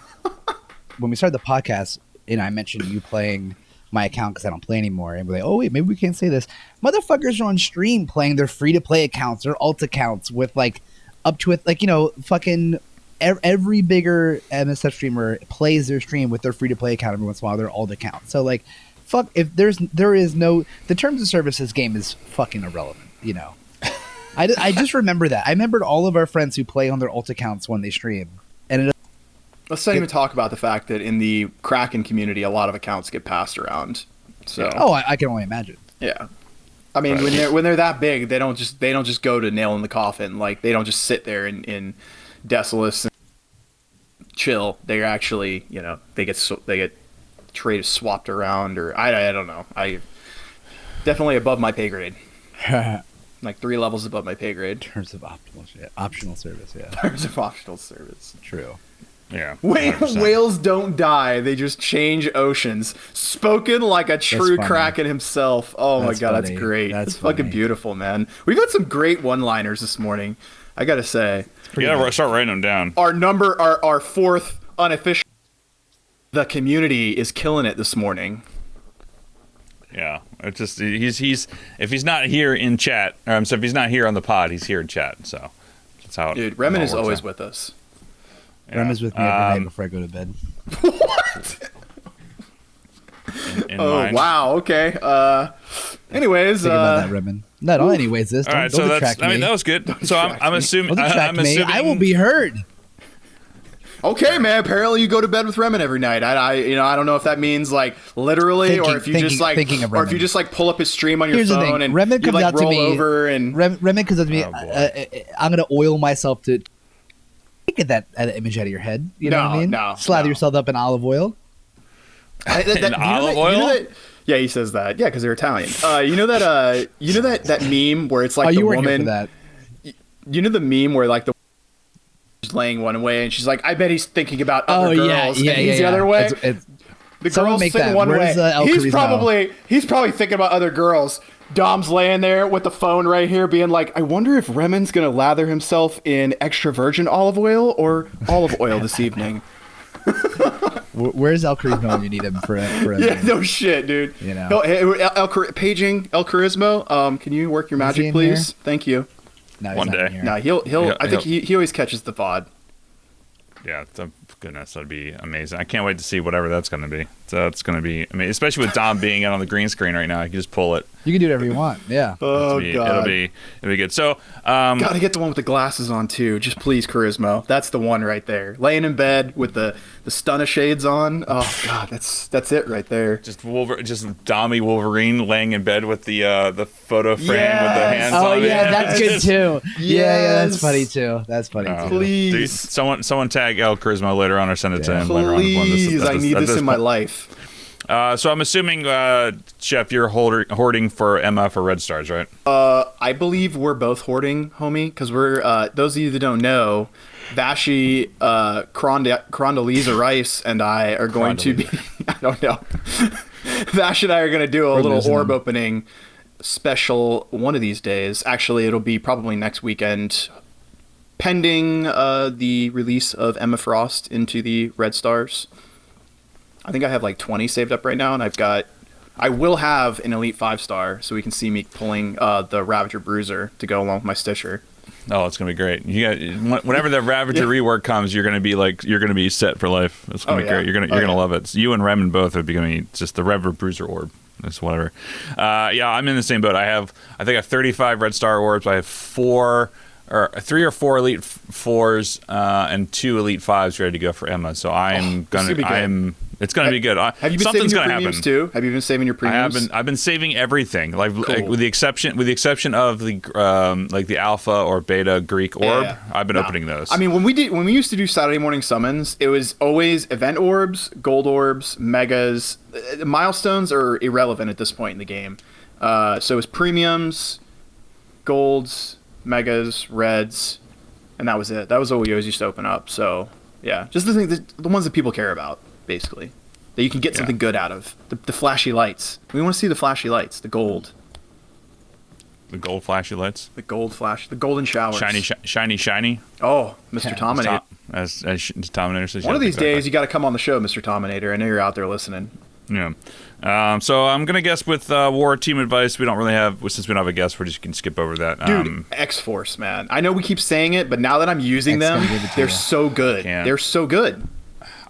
C: when we started the podcast, and I mentioned you playing my account because I don't play anymore, and we're like, oh wait, maybe we can't say this. Motherfuckers are on stream playing their free to play accounts or alt accounts with like up to it, like fucking. Every bigger MSF streamer plays their stream with their free to play account every once in a while, their alt account. So like, fuck, if the terms of services game is fucking irrelevant, you know. I just remember that. I remembered all of our friends who play on their alt accounts when they stream. And
A: let's not even talk about the fact that in the Kraken community, a lot of accounts get passed around. So
C: I can only imagine.
A: Yeah. I mean, when they're that big, they don't just go to nail in the coffin. Like, they don't just sit there in Desolus and chill. They're actually, they get trade swapped around, or I don't know. I definitely above my pay grade. Like 3 levels above my pay grade.
C: In terms of optional service, yeah.
A: In terms of optional service.
C: True.
B: Yeah.
A: Whales don't die. They just change oceans. Spoken like a true Kraken himself. Oh my god, that's great. That's fucking beautiful, man. We've got some great one-liners this morning, I gotta say.
B: Yeah, start writing them down.
A: Our fourth unofficial. The community is killing it this morning.
B: Yeah, it's just he's if he's not here in chat, so if he's not here on the pod, he's here in chat. So that's how.
A: Dude, Remen is always with us.
C: Yeah. Rem is with me every night before I go to bed.
A: What? Wow. Okay. Anyways,
C: think about that, Remen. No, anyways, this.
B: All right, so that's. I mean, that was good. So I'm assuming.
C: I will be heard.
A: Okay, man. Apparently, you go to bed with Remen every night. I don't know if that means like literally, or if you just like pull up his stream on your phone and
C: Remen comes out to me.
A: Over and
C: Remen comes out to me. I'm gonna oil myself to get that image out of your head. You know what I mean? Slather yourself up in olive oil.
B: Olive oil.
A: Yeah, he says that. Yeah, because they're Italian. You know that meme where it's like the woman.
C: That.
A: You know the meme where like the laying one way and she's like, I bet he's thinking about other girls, and he's the other way. The girls sitting one way. He's probably thinking about other girls. Dom's laying there with the phone right here being like, I wonder if Remen's going to lather himself in extra virgin olive oil or olive oil this evening.
C: Where's El Charisma when you need him for
A: yeah, no shit, dude.
C: You know,
A: paging El Charisma. Can you work your magic, please? Thank you.
C: No,
B: one day.
A: No, he'll. I think he always catches the VOD.
B: Yeah, goodness, that'd be amazing. I can't wait to see whatever that's going to be. So it's going to be amazing, especially with Dom being out on the green screen right now. You can just pull it.
C: You can do whatever you want. Yeah.
A: God.
B: It'll be good. So
A: gotta get the one with the glasses on too. Just please, Charisma. That's the one right there. Laying in bed with the stunner shades on. Oh God, that's it right there.
B: Just Dommy Wolverine laying in bed with the photo frame with the hands on it.
C: Oh yeah, that's good too. Yeah, that's funny too.
A: Please,
B: dude, someone tag El Charisma later on or send it to him later on.
A: Please, I need this in my life.
B: So I'm assuming, Chef, you're hoarding for Emma for Red Stars, right?
A: I believe we're both hoarding, homie, because we're those of you that don't know, Vashi, Crondoliza Rice, and I are going to be. I don't know. Vash and I are going to do a little orb opening special one of these days. Actually, it'll be probably next weekend, pending the release of Emma Frost into the Red Stars. I think I have like 20 saved up right now, and I will have an Elite 5-star, so we can see me pulling the Ravager Bruiser to go along with my Stitcher.
B: Oh, it's gonna be great. Whenever the Ravager rework comes, you're gonna be set for life. It's gonna be great. You're gonna love it. So you and Remen both are becoming just the Ravager Bruiser orb. It's whatever. I'm in the same boat. I think I have 35 Red Star orbs. I have 3 or 4 Elite 4s and 2 Elite 5s ready to go for Emma. So it's going to be good.
A: Have you been saving your premiums too? Have you been saving your premiums?
B: I've been saving everything, with the exception of the alpha or beta Greek orb. Yeah. I've been opening those.
A: I mean, when we used to do Saturday morning summons, it was always event orbs, gold orbs, megas. Milestones are irrelevant at this point in the game. So it was premiums, golds, megas, reds, and that was it. That was what we always used to open up. So yeah, just the ones that people care about. Basically, that you can get something good out of. The flashy lights. We want to see the flashy lights. The gold.
B: The gold flashy lights?
A: The gold flash. The golden showers.
B: Shiny.
A: Oh, Mr. Tominator.
B: As Tominator says.
A: One of these days, you got to come on the show, Mr. Tominator. I know you're out there listening.
B: Yeah. So I'm going to guess with War Team Advice, we don't really have, since we don't have a guest, we just can skip over that.
A: Dude, X-Force, man. I know we keep saying it, but now that I'm using them, they're so good. They're so good.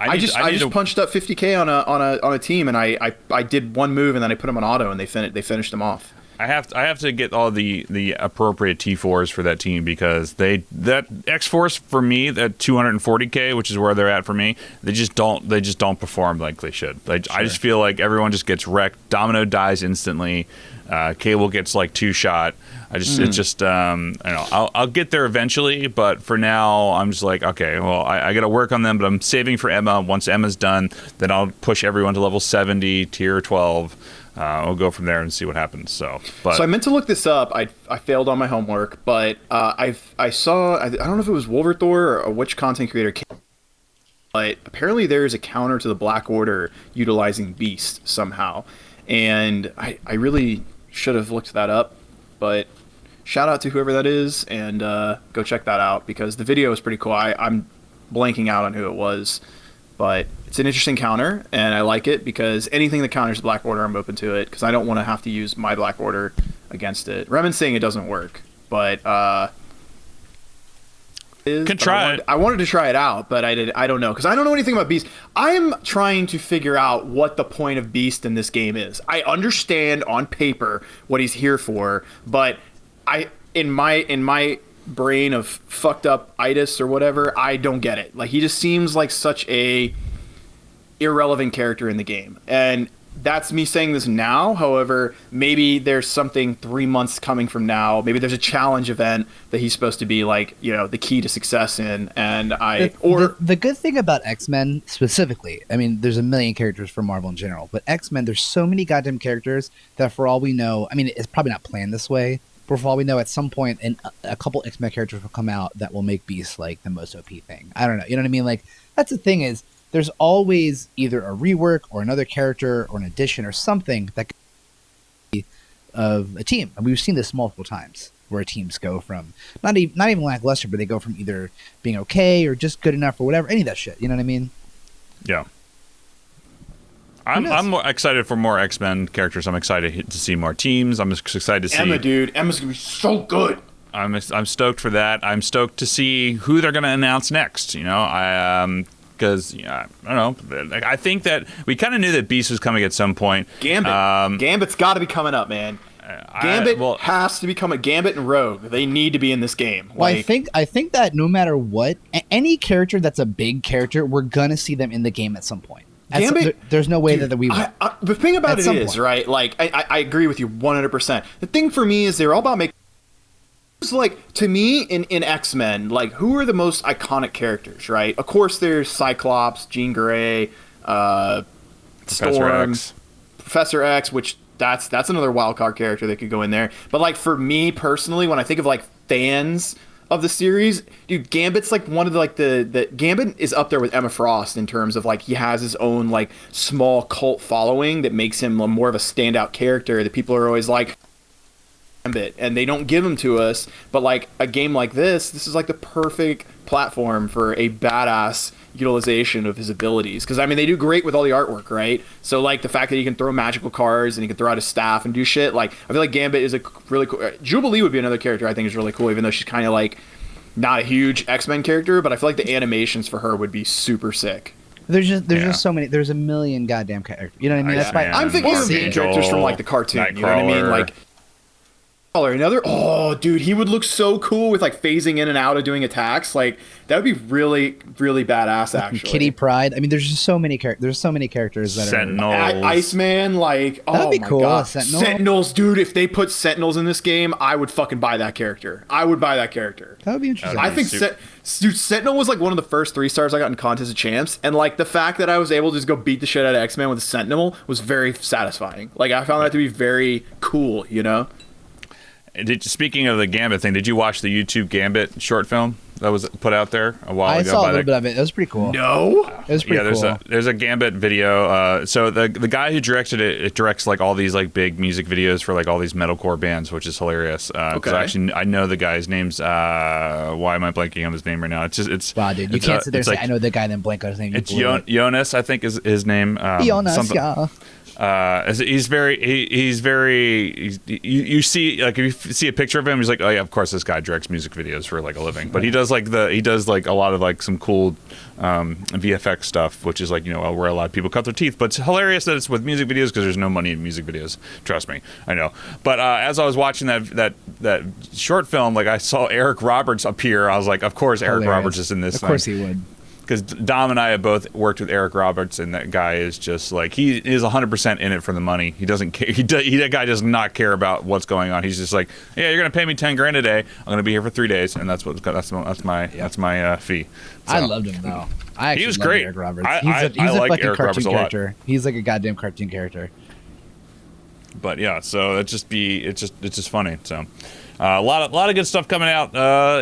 A: I just punched up 50K on a team, and I did one move, and then I put them on auto, and they finished them off.
B: I have to get all the appropriate T4s for that team, because that X-Force for me, that 240K, which is where they're at for me, they just don't perform like they should. I just feel like everyone just gets wrecked. Domino dies instantly. Cable gets like 2-shot. It's just I don't know. I'll get there eventually, but for now I'm just like, okay, well I got to work on them, but I'm saving for Emma. Once Emma's done, then I'll push everyone to level 70, tier 12. We'll go from there and see what happens. So I
A: meant to look this up. I failed on my homework, but I saw, I don't know if it was Wolverthor or which content creator came, but apparently there is a counter to the Black Order utilizing Beast somehow, and I really should have looked that up, but shout out to whoever that is, and go check that out, because the video is pretty cool. I'm blanking out on who it was, but it's an interesting counter, and I like it, because anything that counters the Black Order, I'm open to it, because I don't want to have to use my Black Order against it. Remen's saying it doesn't work, but I wanted to try it out, but I don't know, because I don't know anything about Beast. I'm trying to figure out what the point of Beast in this game is. I understand on paper what he's here for, but in my brain of fucked up itis or whatever, I don't get it. Like, he just seems like such a irrelevant character in the game, and that's me saying this now. However, maybe there's something 3 months coming from now. Maybe there's a challenge event that he's supposed to be like, the key to success in. And
C: the good thing about X-Men specifically, I mean, there's a million characters for Marvel in general, but X-Men, there's so many goddamn characters that for all we know, I mean, it's probably not planned this way, but for all we know, at some point, a couple X-Men characters will come out that will make Beast like the most OP thing. I don't know. You know what I mean? Like, that's the thing is, there's always either a rework or another character or an addition or something that of a team, and we've seen this multiple times where teams go from not even lackluster, but they go from either being okay or just good enough or whatever, any of that shit. You know what I mean?
B: Yeah. I'm excited for more X-Men characters. I'm excited to see more teams. I'm excited to see
A: Emma, dude. Emma's gonna be so good.
B: I'm stoked for that. I'm stoked to see who they're gonna announce next. You know, because I don't know. I think that we kind of knew that Beast was coming at some point.
A: Gambit's got to be coming up, man. Gambit has to become a Gambit and Rogue. They need to be in this game.
C: Well, I think that no matter what, any character that's a big character, we're gonna see them in the game at some point. Gambit, there's no way that we will.
A: The thing about it is, right, like, I agree with you 100%. The thing for me is they're all about making... Like, to me, in X-Men, like, who are the most iconic characters, right? Of course, there's Cyclops, Jean Grey, Storm, Professor X, which that's another wild card character that could go in there. But, like, for me personally, when I think of, like, fans of the series, dude, Gambit's like one of the Gambit is up there with Emma Frost in terms of, like, he has his own, like, small cult following that makes him more of a standout character that people are always like, Gambit, and they don't give him to us. But, like, a game like this is like the perfect platform for a badass utilization of his abilities, because I mean they do great with all the artwork, right? So, like, the fact that he can throw magical cards and he can throw out his staff and do shit, like, I feel like Gambit is a really cool... Jubilee would be another character I think is really cool, even though she's kind of like not a huge X-Men character, but I feel like the animations for her would be super sick.
C: There's just so many. There's a million goddamn characters. You know what I mean? That's why
A: I'm thinking of main characters from, like, the cartoon. Nightcrawler. You know what I mean? Like, dude, he would look so cool with, like, phasing in and out of doing attacks. Like, that would be really, really badass, actually.
C: Kitty Pryde. I mean, there's just so many characters. There's so many characters that
B: Sentinels.
C: are...
A: Iceman, like,
C: that'd be cool.
A: God. Sentinels, dude. If they put Sentinels in this game, I would fucking buy that character. I would buy that character.
C: That would be interesting.
A: I think Sentinel was, like, one of the first 3 stars I got in Contest of Champs, and, like, the fact that I was able to just go beat the shit out of X-Men with a Sentinel was very satisfying. Like, I found that to be very cool, you know?
B: Speaking of the Gambit thing, did you watch the YouTube Gambit short film that was put out there a while ago?
C: I saw a little bit of it. It was pretty cool.
A: No?
C: It was pretty cool.
B: There's a Gambit video. So the guy who directed it directs, like, all these, like, big music videos for, like, all these metalcore bands, which is hilarious. Because actually I know the guy's name's why am I blanking on his name right now? It's
C: wow, dude, you can't sit there and say, I know the guy, then blank on his name.
B: It's Jonas, I think, is his name.
C: Jonas, yeah.
B: You see, like, if you see a picture of him, he's like, oh yeah, of course this guy directs music videos for, like, a living. But he does like a lot of, like, some cool VFX stuff, which is, like, you know, where a lot of people cut their teeth. But it's hilarious that it's with music videos, because there's no money in music videos. Trust me, I know. But as I was watching that short film, like, I saw Eric Roberts appear. I was like, of course Eric Roberts is in this. Of
C: course he would.
B: Because Dom and I have both worked with Eric Roberts, and that guy is just, like, he is 100% in it for the money. He doesn't care. That guy does not care about what's going on. He's just like, yeah, you're gonna pay me $10,000 a day. I'm gonna be here for 3 days, and that's my fee. So,
C: I loved him though.
B: He was great.
C: Eric Roberts.
B: I like
C: fucking
B: Eric
C: cartoon
B: Roberts a lot.
C: character. He's like a goddamn cartoon character.
B: But yeah, so it's just funny. So. A lot of good stuff coming out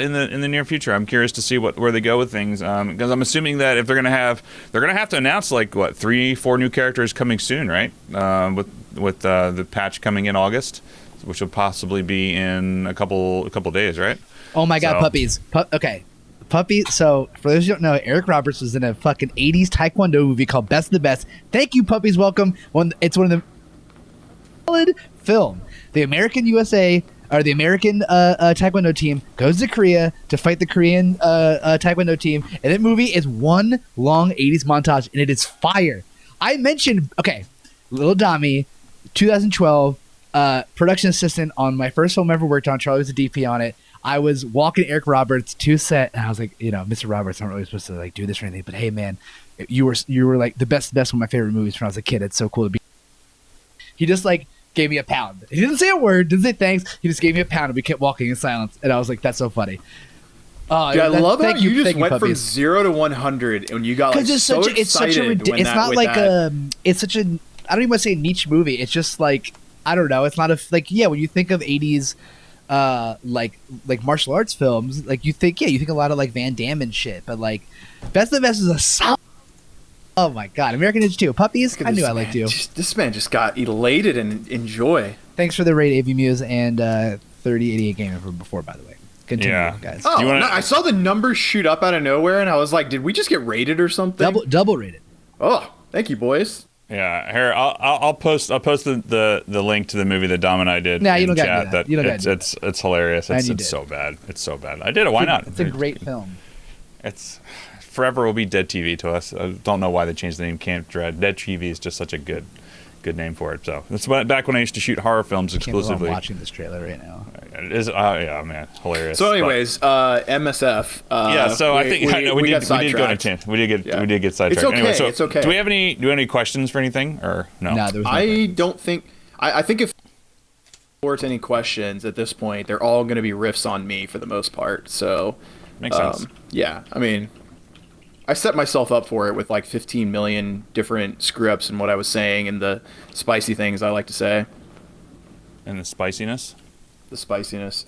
B: in the near future. I'm curious to see where they go with things, because I'm assuming that if they're gonna have to announce, like, what, 3-4 new characters coming soon, right? With the patch coming in August, which will possibly be in a couple days, right?
C: Oh my God, puppies! Okay, puppy. So for those who don't know, Eric Roberts was in a fucking 80s Taekwondo movie called Best of the Best. Thank you, puppies. Welcome. It's one of the solid film. The American USA. Or the American Taekwondo team goes to Korea to fight the Korean Taekwondo team. And that movie is one long 80s montage, and it is fire. I mentioned, Little Dommy, 2012, production assistant on my first film I ever worked on. Charlie was a DP on it. I was walking Eric Roberts to set, and I was like, you know, Mr. Roberts, I'm not really supposed to, like, do this or anything, but hey, man, you were like the best one of my favorite movies when I was a kid. It's so cool to be. He just, like, gave me a pound. He didn't say a word, didn't say thanks. He just gave me a pound, and we kept walking in silence. And I was like, "That's so funny."
A: I love how you just went from 0 to 100, and you got, like, it's so excited.
C: It's not like it's such a, I don't even want to say niche movie. It's just like, I don't know. It's not a, like, yeah. When you think of 80s, like martial arts films, like, you think a lot of, like, Van Damme and shit. But, like, Best of the Best is a solid Oh my God, American Ninja 2 puppies. I knew I liked you.
A: This man just got elated and enjoy.
C: Thanks for the raid, AV Muse and 3088 Gamer from before, by the way. Continue, guys.
A: Oh, I saw the numbers shoot up out of nowhere, and I was like, did we just get rated or something?
C: Double rated.
A: Oh, thank you, boys.
B: Yeah, here I'll post the link to the movie that Dom and I did.
C: Nah, you don't got to do
B: that.
C: You don't got to do that.
B: It's hilarious. It's so bad. It's so bad. I did it. Why not?
C: It's a great film.
B: It's forever will be Dead TV to us. I don't know why they changed the name Camp Dread. Dead TV is just such a good name for it. So that's back when I used to shoot horror films exclusively.
C: I'm watching this trailer right now.
B: It is, yeah, man, hilarious.
A: So, anyways, MSF.
B: Yeah, so I think we did go to tangent. We did get sidetracked.
A: It's okay.
B: Anyway, so
A: it's okay.
B: Do we have any questions for anything or no?
C: No, there was no
A: I
C: questions.
A: don't think. I think if there's any questions at this point, they're all going to be riffs on me for the most part. So
B: makes sense.
A: Yeah, I mean, I set myself up for it with like 15 million different screw ups in what I was saying and the spicy things I like to say.
B: And the spiciness.
A: The spiciness.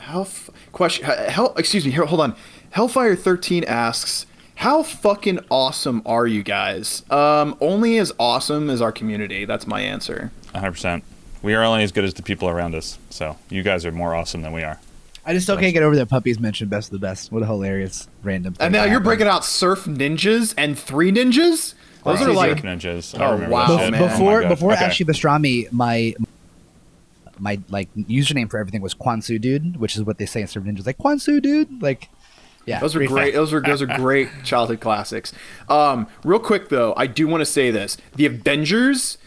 A: Excuse me. Here, hold on. Hellfire 13 asks, "How fucking awesome are you guys?" Only as awesome as our community. That's my answer.
B: 100%. We are only as good as the people around us. So you guys are more awesome than we are.
C: I just still can't get over that puppies mentioned best of the best. What a hilarious random thing.
A: And now you're breaking out Surf Ninjas and Three Ninjas? Those are like
B: ninjas.
A: Oh, wow, man.
C: Before
B: Okay.
C: Ashi Pastrami, my like username for everything was Kwansu Dude, which is what they say in Surf Ninjas. Like Kwansu Dude, like yeah.
A: Those are great. Those are great childhood classics. Real quick though, I do want to say this: the Avengers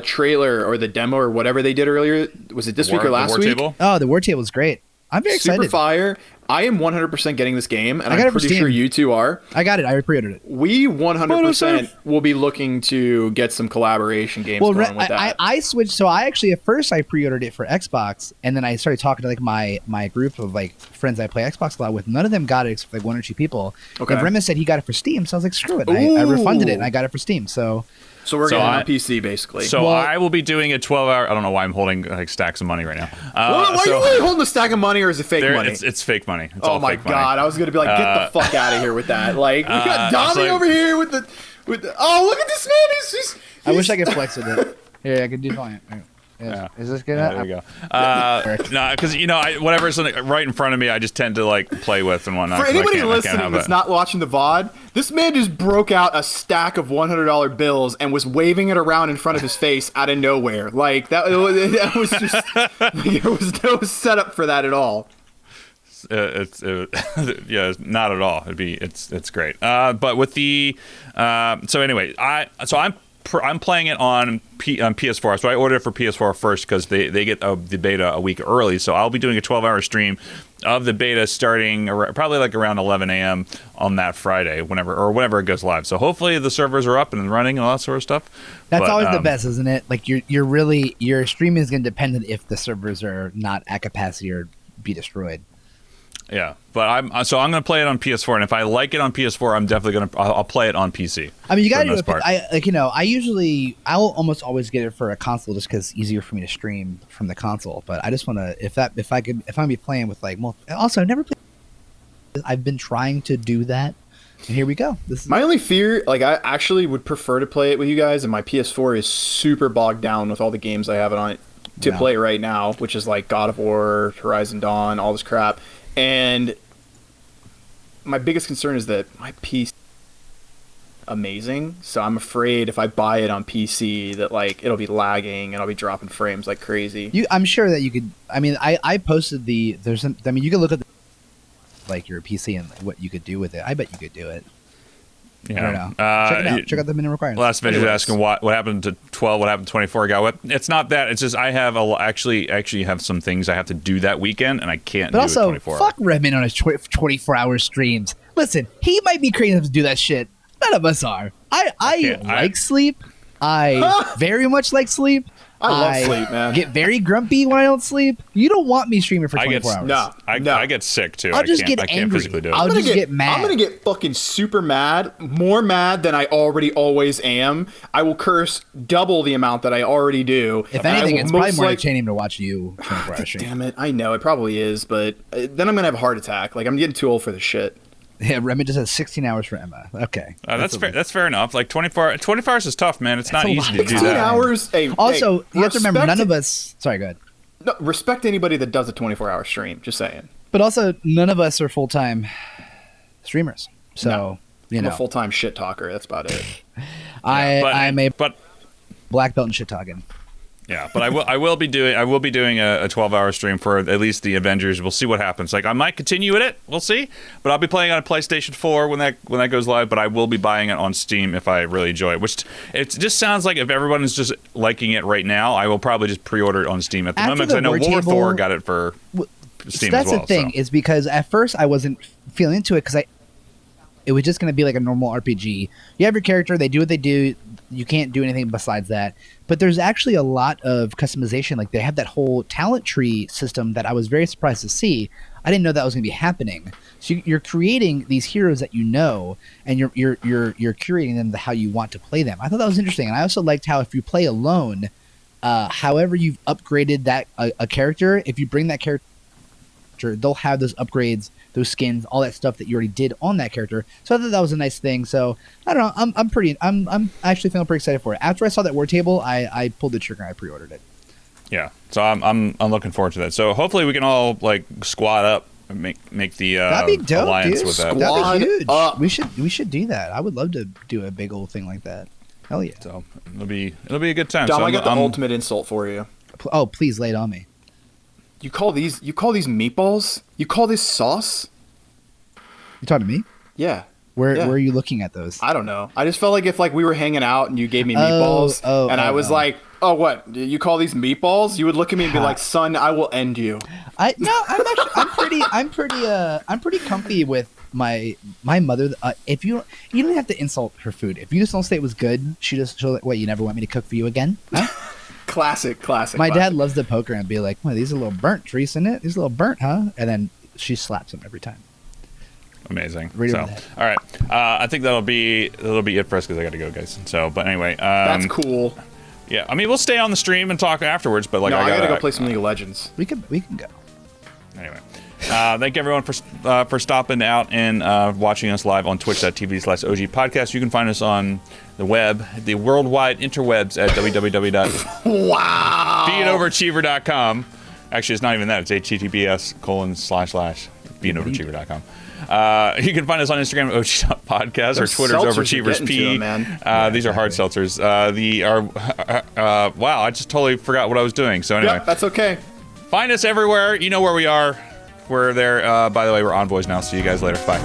A: trailer or the demo or whatever they did earlier, was it this week or last week?
B: Table?
C: Oh, the War Table is great. I'm very excited.
A: Super fire. I am 100% getting this game, and
C: I got
A: I'm
C: it for
A: pretty
C: Steam.
A: sure you two are.
C: I got it. I pre-ordered it.
A: We 100% will be looking to get some collaboration games going with that.
C: I switched. So I actually at first I pre-ordered it for Xbox, and then I started talking to like my group of like friends I play Xbox a lot with. None of them got it except like one or two people.
A: Okay.
C: And Remus said he got it for Steam, so I was like, screw it. I refunded it and I got it for Steam. So
A: we're getting on PC basically.
B: So I will be doing a 12-hour. I don't know why I'm holding like stacks of money right now.
A: Why are you really holding a stack of money, or is it fake money?
B: It's fake money. It's
A: oh
B: all
A: my
B: fake
A: god!
B: money.
A: I was gonna be like, get the fuck out of here with that. Like we got Dommy over here with the. Oh, look at this man! He's
C: I wish I could flex with it. Here, I could do fine.
B: Yeah.
C: Is this good?
B: There we go. No, because whatever's right in front of me, I just tend to like play with and whatnot.
A: For anybody listening that's not watching the VOD, this man just broke out a stack of $100 bills and was waving it around in front of his face out of nowhere. Like that was just there was no setup for that at all.
B: Yeah, not at all. It's great. But with the so anyway, I'm playing it on PS4, so I ordered it for PS4 first because they get the beta a week early. So I'll be doing a 12-hour stream of the beta starting probably like around 11 a.m. on that Friday, whenever it goes live. So hopefully the servers are up and running and all that sort of stuff.
C: That's always the best, isn't it? Like your stream is going to depend on if the servers are not at capacity or be destroyed.
B: Yeah, but I'm going to play it on PS4, and if I like it on PS4, I'm definitely I'll play it on PC.
C: I mean, you got to do it. I'll almost always get it for a console just because it's easier for me to stream from the console. But I just want to if I'm gonna be playing with like also I've never played. I've been trying to do that, and here we go. This is
A: my only fear. Like I actually would prefer to play it with you guys, and my PS4 is super bogged down with all the games I have on it to play right now, which is like God of War, Horizon Dawn, all this crap. And my biggest concern is that my PC is amazing, so I'm afraid if I buy it on PC that like it'll be lagging and I'll be dropping frames like crazy.
C: I'm sure that you could. I mean, I posted you can look at like your PC and what you could do with it. I bet you could do it.
B: Yeah.
C: I don't know. Check it out. Check out the minimum requirements.
B: Last video was asking what happened to 12, what happened to 24 ago. It's not that. It's just I have actually have some things I have to do that weekend, and I can't do it 24
C: hours. Fuck Redman on his 24-hour streams. Listen, he might be crazy enough to do that shit. None of us are. I like sleep. I very much like sleep.
A: I love sleep, man.
C: Get very grumpy when I don't sleep. You don't want me streaming for 24 hours.
A: No.
B: I get sick too.
C: I'll just get
B: I can't
C: angry.
B: physically do it.
C: I'll just get mad.
A: I'm gonna get fucking super mad, more mad than I already always am. I will curse double the amount that I already do.
C: If anything, it's probably more entertaining to watch you 24 hours stream.
A: Damn it, I know it probably is, but then I'm gonna have a heart attack. Like I'm getting too old for this shit.
C: Yeah, Remy just has 16 hours for Emma. Okay.
B: That's fair. That's fair enough. Like 24 hours is tough, man. It's not easy to do
A: 16
B: that.
A: hours. Hey,
C: also, you have to remember, none of us. Sorry, go ahead.
A: No, respect anybody that does a 24-hour stream. Just saying.
C: But also, none of us are full-time streamers. So,
A: I'm a full-time shit talker. That's about it.
C: I'm a black belt in shit talking.
B: Yeah, but I will be doing a 12-hour stream for at least the Avengers. We'll see what happens. Like, I might continue with it. We'll see. But I'll be playing on a PlayStation 4 when that goes live. But I will be buying it on Steam if I really enjoy it. Which it just sounds like if everyone is just liking it right now, I will probably just pre-order it on Steam at the moment. Because I know War Thor got it for Steam
C: that's
B: as well.
C: The thing is because at first I wasn't feeling into it because it was just going to be like a normal RPG. You have your character, they do what they do. You can't do anything besides that. But there's actually a lot of customization. Like they have that whole talent tree system that I was very surprised to see. I didn't know that was going to be happening. So you're creating these heroes that you know, and you're curating them to how you want to play them. I thought that was interesting, and I also liked how if you play alone, however you've upgraded that a character, if you bring that character, they'll have those upgrades, those skins, all that stuff that you already did on that character. So I thought that was a nice thing. So I don't know. I'm actually feeling pretty excited for it. After I saw that War Table, I pulled the trigger and I pre-ordered it.
B: Yeah. So I'm looking forward to that. So hopefully we can all like squad up and make the
C: that'd be dope,
B: alliance
C: dude.
B: with that.
C: That'd be huge. We should do that. I would love to do a big old thing like that. Hell yeah.
B: So it'll be a good time.
A: Dom,
B: so
A: I got the ultimate insult for you.
C: Oh, please lay it on me.
A: You call these meatballs? You call this sauce?
C: You talking to me?
A: Yeah.
C: Where are you looking at those?
A: I don't know. I just felt like if like we were hanging out and you gave me meatballs I was like, oh, what? You call these meatballs? You would look at me and be like, son, I will end you.
C: I'm pretty comfy with my mother. If you don't have to insult her food. If you just don't say it was good, she'll like, what, you never want me to cook for you again? Huh?
A: Classic.
C: My dad loves to poke her and be like, well, these are a little burnt, Treese, isn't it? These are a little burnt, huh? And then she slaps him every time.
B: Amazing. So, all right. I think that'll be it for us because I got to go, guys. So, but anyway,
A: that's cool.
B: Yeah, I mean, we'll stay on the stream and talk afterwards, but like,
A: no, I gotta go play some League of Legends.
C: We can go.
B: Anyway, thank everyone for stopping out and watching us live on twitch.tv/OG podcast. You can find us on the web, the worldwide interwebs at www.beanoverachiever.com. Actually, it's not even that. It's https://beanoverachiever.com. You can find us on Instagram at OG.podcast or Twitter's OverachieversP. These are hard seltzers. Wow, I just totally forgot what I was doing. So anyway.
A: Yep, that's okay.
B: Find us everywhere. You know where we are. We're there. By the way, we're Envoys now. See you guys later. Bye.